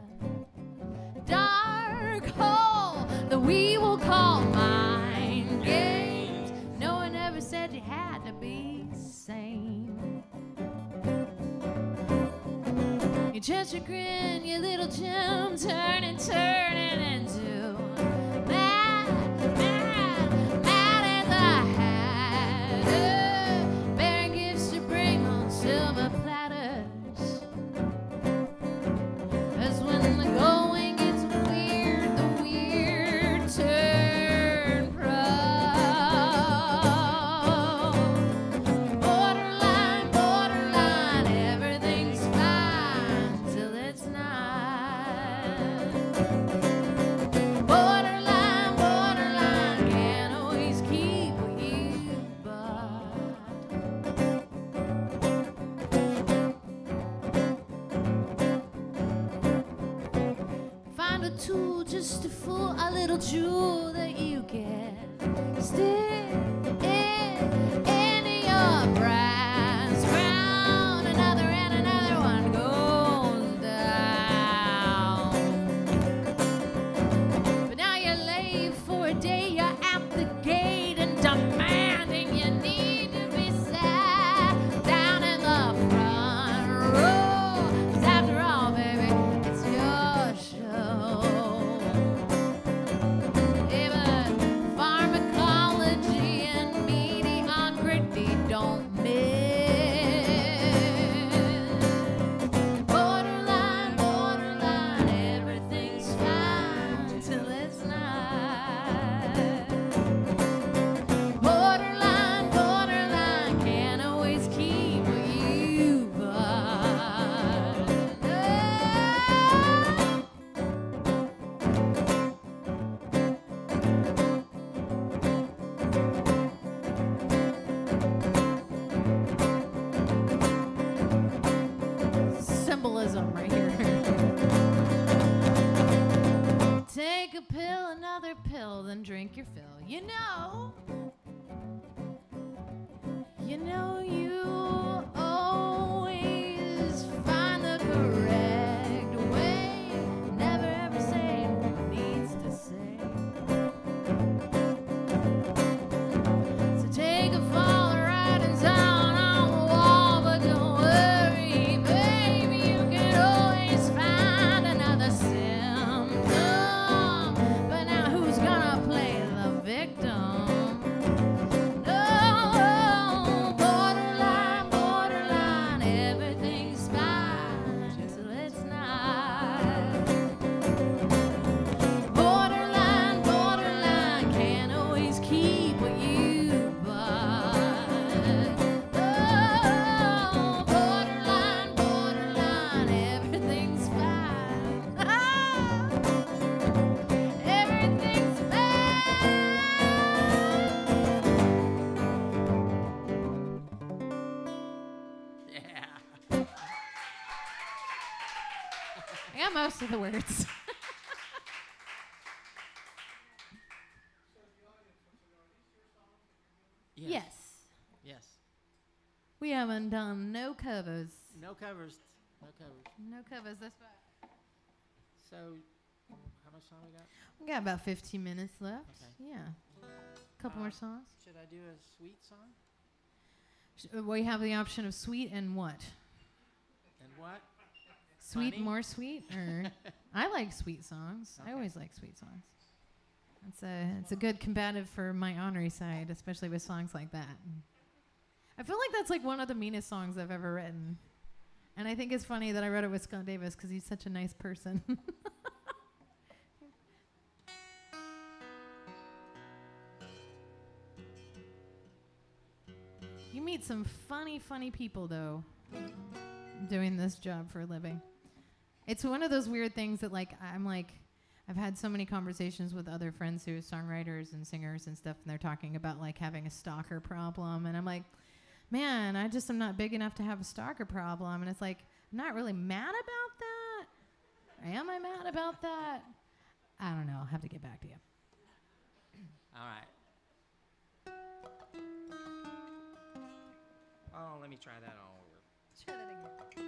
Speaker 3: dark hole that we will call mind games. No one ever said you had to be sane. You just your grin, your little gem, turning into mad as a hatter. Bearing gifts to bring on silver platters. 'Cause when the going gets weird, the weird turn pro. Borderline, everything's fine till it's not. Borderline, can't always keep what you bought. Find a tool just to fool a little jewel that you get. Stick it into your brass crown. Another and another one goes down. But now you're late for a day, you're at the gate and demanding you need to be sat down in the front row. 'Cause after all, baby, it's your show. Yeah, but pharmacology and mediocrity don't mix. Borderline, everything's fine till it's not. Borderline, can't always keep what you bought. Symbolism right here. Take a pill, another pill, then drink your fill. You know you always find the correct way. Never ever say what needs to say. So take a fall, writing down on the wall, but don't worry, baby, you can always find another symptom. But now who's gonna play the victim? No, borderline, everything's fine till it's not. Borderline, can't always keep what you bought. Oh, borderline, everything's fine. Everything's fine.
Speaker 2: Yeah.
Speaker 1: I got most of the words. Yes.
Speaker 2: Yes.
Speaker 1: We haven't done no covers.
Speaker 2: No covers. No covers.
Speaker 1: No covers this far.
Speaker 2: So, how much time we got?
Speaker 1: We got about 15 minutes left.
Speaker 2: Okay.
Speaker 1: Yeah. Couple more songs.
Speaker 2: Should I do a sweet song?
Speaker 1: We have the option of sweet and what?
Speaker 2: And what?
Speaker 1: Sweet,
Speaker 2: Funny?
Speaker 1: more sweet? Or I like sweet songs. I
Speaker 2: Okay.
Speaker 1: always like sweet songs. It's a good combative for my ornery side, especially with songs like that. I feel like that's like one of the meanest songs I've ever written. And I think it's funny that I wrote it with Scott Davis because he's such a nice person. You meet some funny people, though, doing this job for a living. It's one of those weird things that, like, I've had so many conversations with other friends who are songwriters and singers and stuff, and they're talking about, like, having a stalker problem. And I'm like, man, I just am not big enough to have a stalker problem. And it's like, I'm not really mad about that. Am I mad about that? I don't know. I'll have to get back to you.
Speaker 2: All right. Oh, let me try that all over.
Speaker 1: Try that again.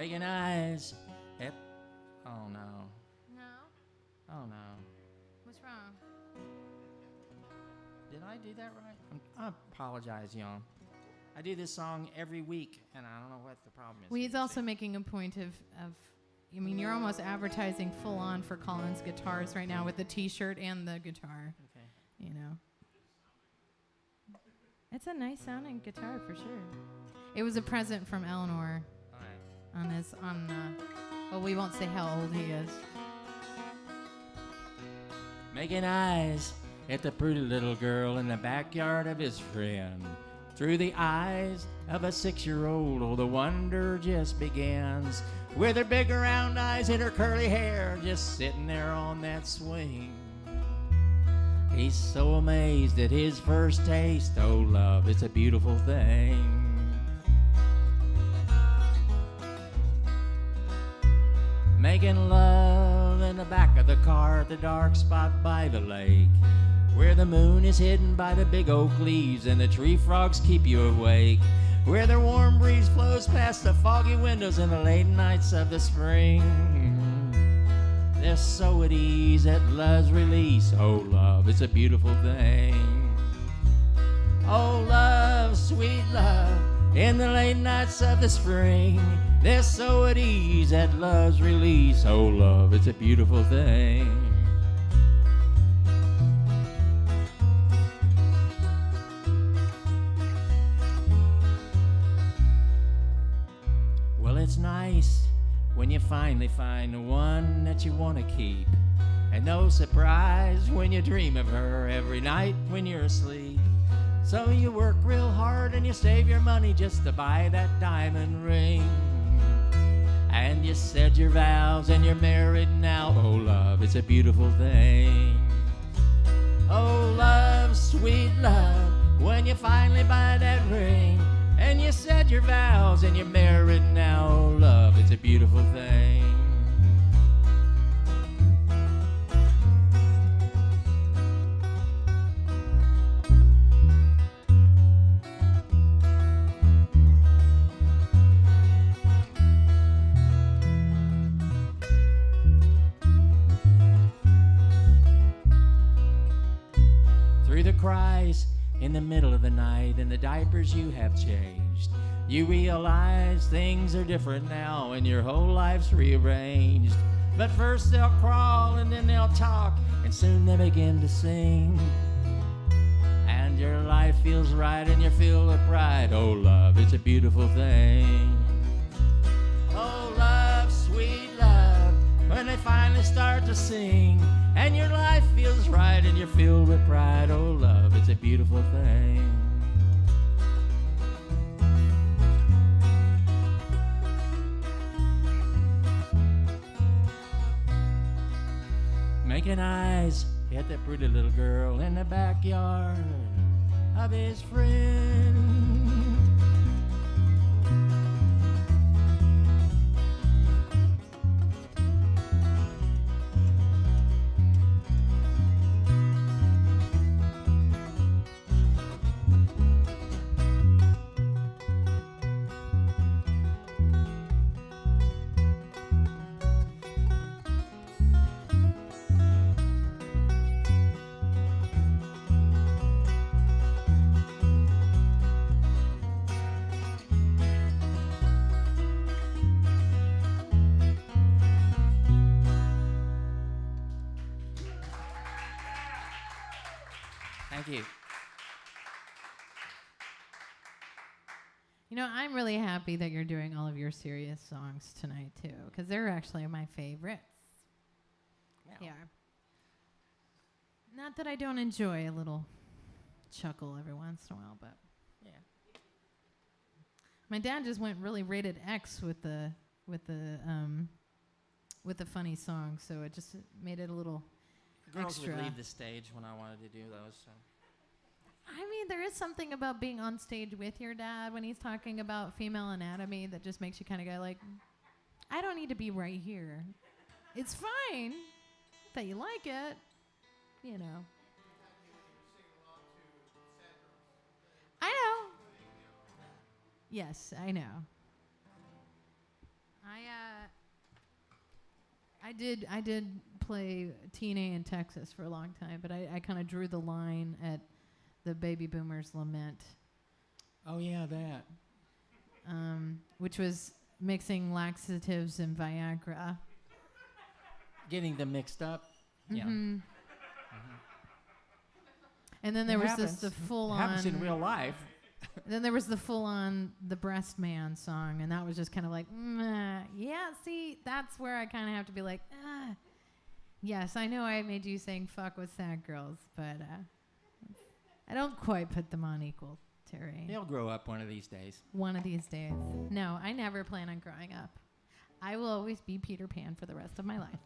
Speaker 2: Making eyes at. Oh no.
Speaker 1: No?
Speaker 2: Oh no.
Speaker 1: What's wrong?
Speaker 2: Did I do that right? I apologize, y'all. I do this song every week, and I don't know what the problem is.
Speaker 1: Well, he's also making a point of, I mean, you're almost advertising full on for Colin's guitars right now with the T-shirt and the guitar.
Speaker 2: Okay.
Speaker 1: You know, it's a nice sounding guitar for sure. It was a present from Eleanor
Speaker 2: All right.
Speaker 1: well, we won't say how old he is.
Speaker 2: Making eyes at the pretty little girl in the backyard of his friend. Through the eyes of a 6-year-old, oh, the wonder just begins. With her big round eyes and her curly hair, just sitting there on that swing. He's so amazed at his first taste. Oh, love, it's a beautiful thing. Making love in the back of the car at the dark spot by the lake, where the moon is hidden by the big oak leaves and the tree frogs keep you awake, where the warm breeze flows past the foggy windows in the late nights of the spring. They're so at ease at love's release. Oh, love, it's a beautiful thing. Oh, love, sweet love, in the late nights of the spring. They're so at ease at love's release. Oh, love, it's a beautiful thing. Well, it's nice when you finally find the one that you want to keep. And no surprise when you dream of her every night when you're asleep. So you work real hard and you save your money just to buy that diamond ring. And you said your vows and you're married now. Oh, love, it's a beautiful thing. Oh, love, sweet love, when you finally buy that ring. And you said your vows and you're married now. Oh, love, it's a beautiful thing. Through the cries in the middle of the night and the diapers you have changed, you realize things are different now and your whole life's rearranged. But first they'll crawl and then they'll talk and soon they begin to sing. And your life feels right and you're filled with pride. Oh, love, it's a beautiful thing. Oh, love, sweet love, when they finally start to sing. And your life feels right and you're filled with pride. Oh, love, it's a beautiful thing. Making eyes at that pretty little girl in the backyard of his friend. Thank you.
Speaker 1: You know, I'm really happy that you're doing all of your serious songs tonight, too, because they're actually my favorites. Yeah. Not that I don't enjoy a little chuckle every once in a while, but
Speaker 2: Yeah.
Speaker 1: my dad just went really rated X with the funny song, so it just made it a little
Speaker 2: Girls
Speaker 1: extra.
Speaker 2: would leave the stage when I wanted to do those. So.
Speaker 1: I mean, there is something about being on stage with your dad when he's talking about female anatomy that just makes you kind of go like, I don't need to be right here. It's fine that you like it, you know. I know. Yes, I know. I did play TNA in Texas for a long time, but I kind of drew the line at the Baby Boomers Lament,
Speaker 2: Oh yeah, that.
Speaker 1: which was mixing laxatives and Viagra.
Speaker 2: Getting them mixed up. Yeah.
Speaker 1: Mhm. And then there
Speaker 2: It
Speaker 1: was
Speaker 2: happens.
Speaker 1: the full
Speaker 2: It
Speaker 1: on.
Speaker 2: happens in real life.
Speaker 1: Then there was the full on the Breast Man song, and that was just kind of like, yeah. See, that's where I kind of have to be like, yes, I know I made you sing "fuck with sad girls," but I don't quite put them on equal terrain.
Speaker 2: They'll grow up one of these days.
Speaker 1: One of these days. No, I never plan on growing up. I will always be Peter Pan for the rest of my life.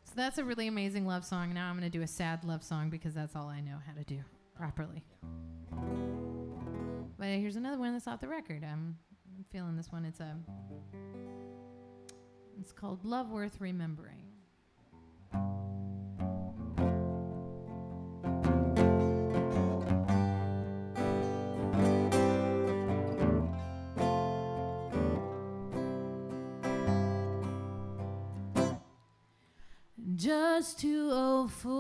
Speaker 1: So that's a really amazing love song. Now I'm going to do a sad love song because that's all I know how to do properly. But here's another one that's off the record. I'm feeling this one. It's called Love Worth Remembering. Just two old fools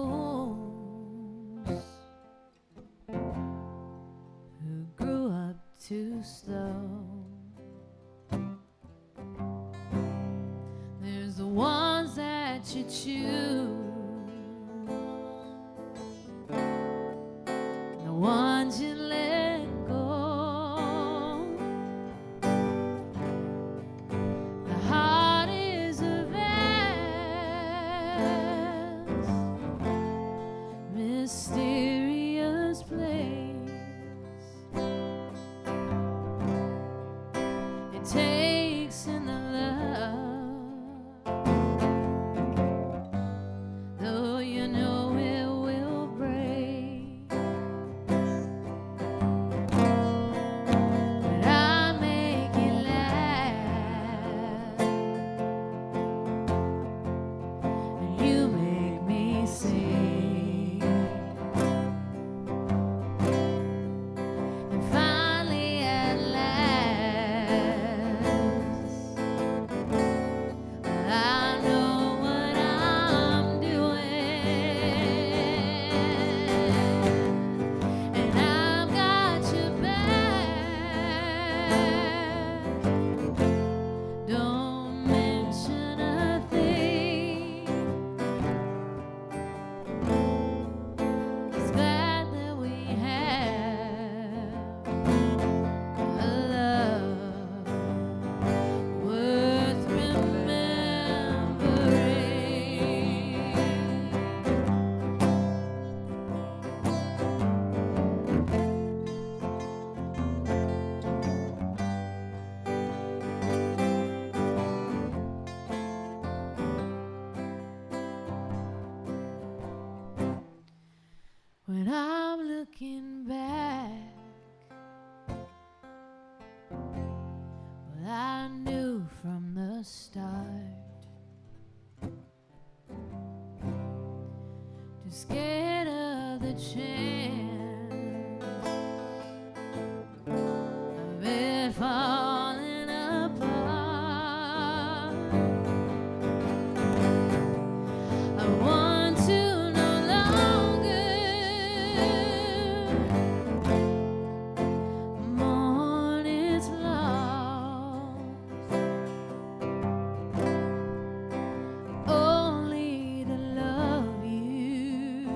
Speaker 1: who grew up too slow. There's the ones that you choose, the ones you let go. The heart is a vast, mysterious place. It takes in the love, though you know it will break. But I make it last, and you make me sing. And finally at last, I know what I'm doing, and I've got your back. Don't mention a thing. It's glad that we have a love worth remembering. When I'm looking back, well, I knew from the start, too scared of the chance of it falling apart. I want to no longer mourn its loss, only to love you.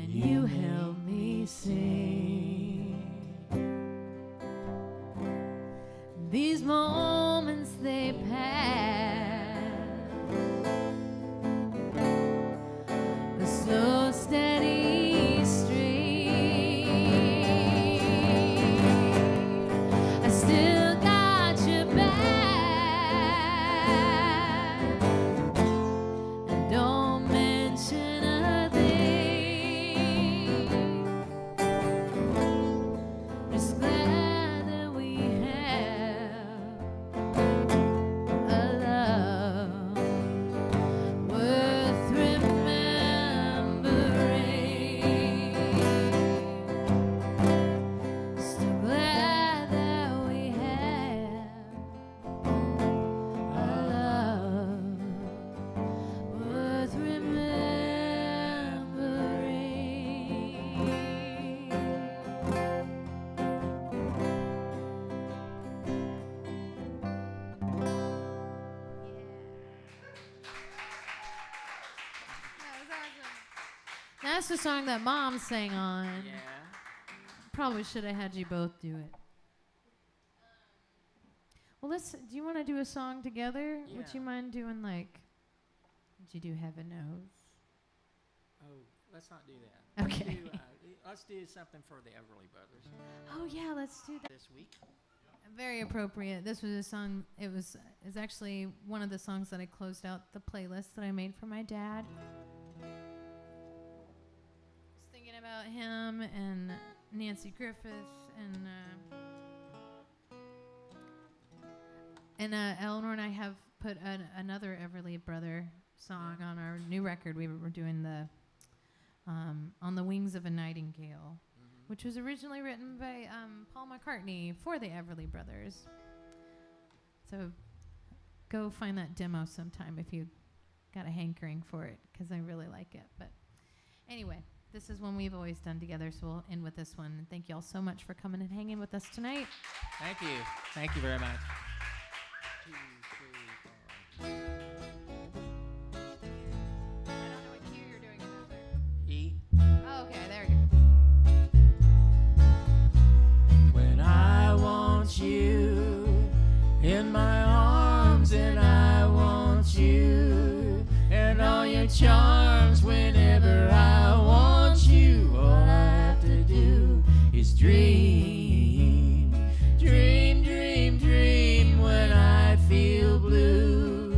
Speaker 1: and you help me sing. These moments they pass, a slow, steady stream. I still got your back, and don't mention a thing. Just glad that we have a love worth remembering. So glad that we have a love worth That's the song that Mom sang on.
Speaker 2: Yeah.
Speaker 1: Probably should have had you both do it. Well, do you want to do a song together? Would you
Speaker 2: Yeah.
Speaker 1: mind doing like, would you do Heaven Knows?
Speaker 2: Oh, let's not do that.
Speaker 1: Okay.
Speaker 2: Let's do something for the Everly Brothers
Speaker 1: Oh yeah, let's do that.
Speaker 2: this week.
Speaker 1: Very appropriate. This was a song, it's actually one of the songs that I closed out the playlist that I made for my dad. Just thinking about him and Nancy Griffith and Eleanor and I have put another Everly Brother song on our new record. We were doing the On the Wings of a Nightingale, which was originally written by Paul McCartney for the Everly Brothers. So go find that demo sometime if you got a hankering for it, because I really like it. But anyway, this is one we've always done together, so we'll end with this one. And thank you all so much for coming and hanging with us tonight.
Speaker 2: Thank you. Thank you very much. 2, 3, 4.
Speaker 1: I don't know what key you're doing it there.
Speaker 2: E.
Speaker 1: Oh, okay, there we go.
Speaker 2: When I want you in my arms, and I want you and all your charms. Whenever I want you, all I have to do is dream, dream, dream, dream. When I feel blue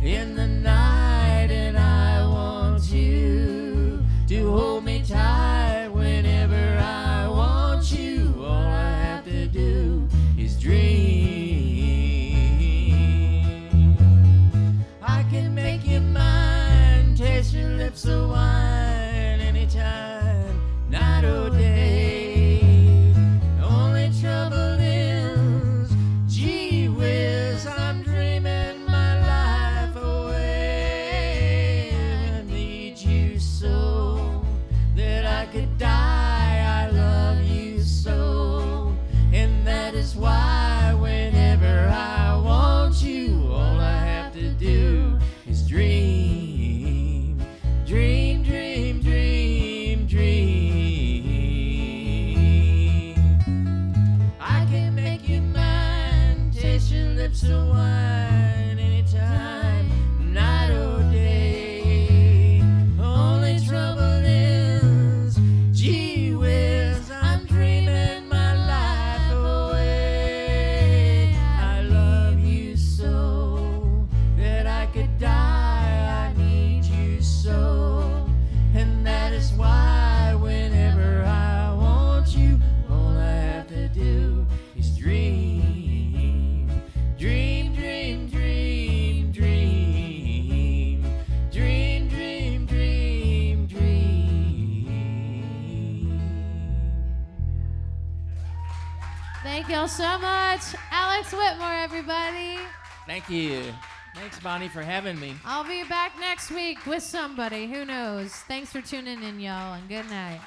Speaker 2: in the night, and I want you to hold me tight. Whenever I want you, all I have to do is dream. I can make you mine, taste your lips of wine anytime, night or day. Only trouble is, gee whiz, I'm dreaming my life away. I need you so that I could die. I love you so, and that is why whenever I want you, all I have to do is dream, dream, dream, dream, dream. I can make you mine, taste your lips of wine anytime, night or day. Only trouble is, gee whiz, I'm dreaming my life away. I love you so that I could die. I need you so, and that is why whenever I want you, all I have to do is dream, dream, dream, dream, dream, dream, dream, dream, dream.
Speaker 1: Thank y'all so much. Alex Whitmore, everybody.
Speaker 2: Thank you. Thanks, Bonnie, for having me.
Speaker 1: I'll be back next week with somebody. Who knows? Thanks for tuning in, y'all, and good night.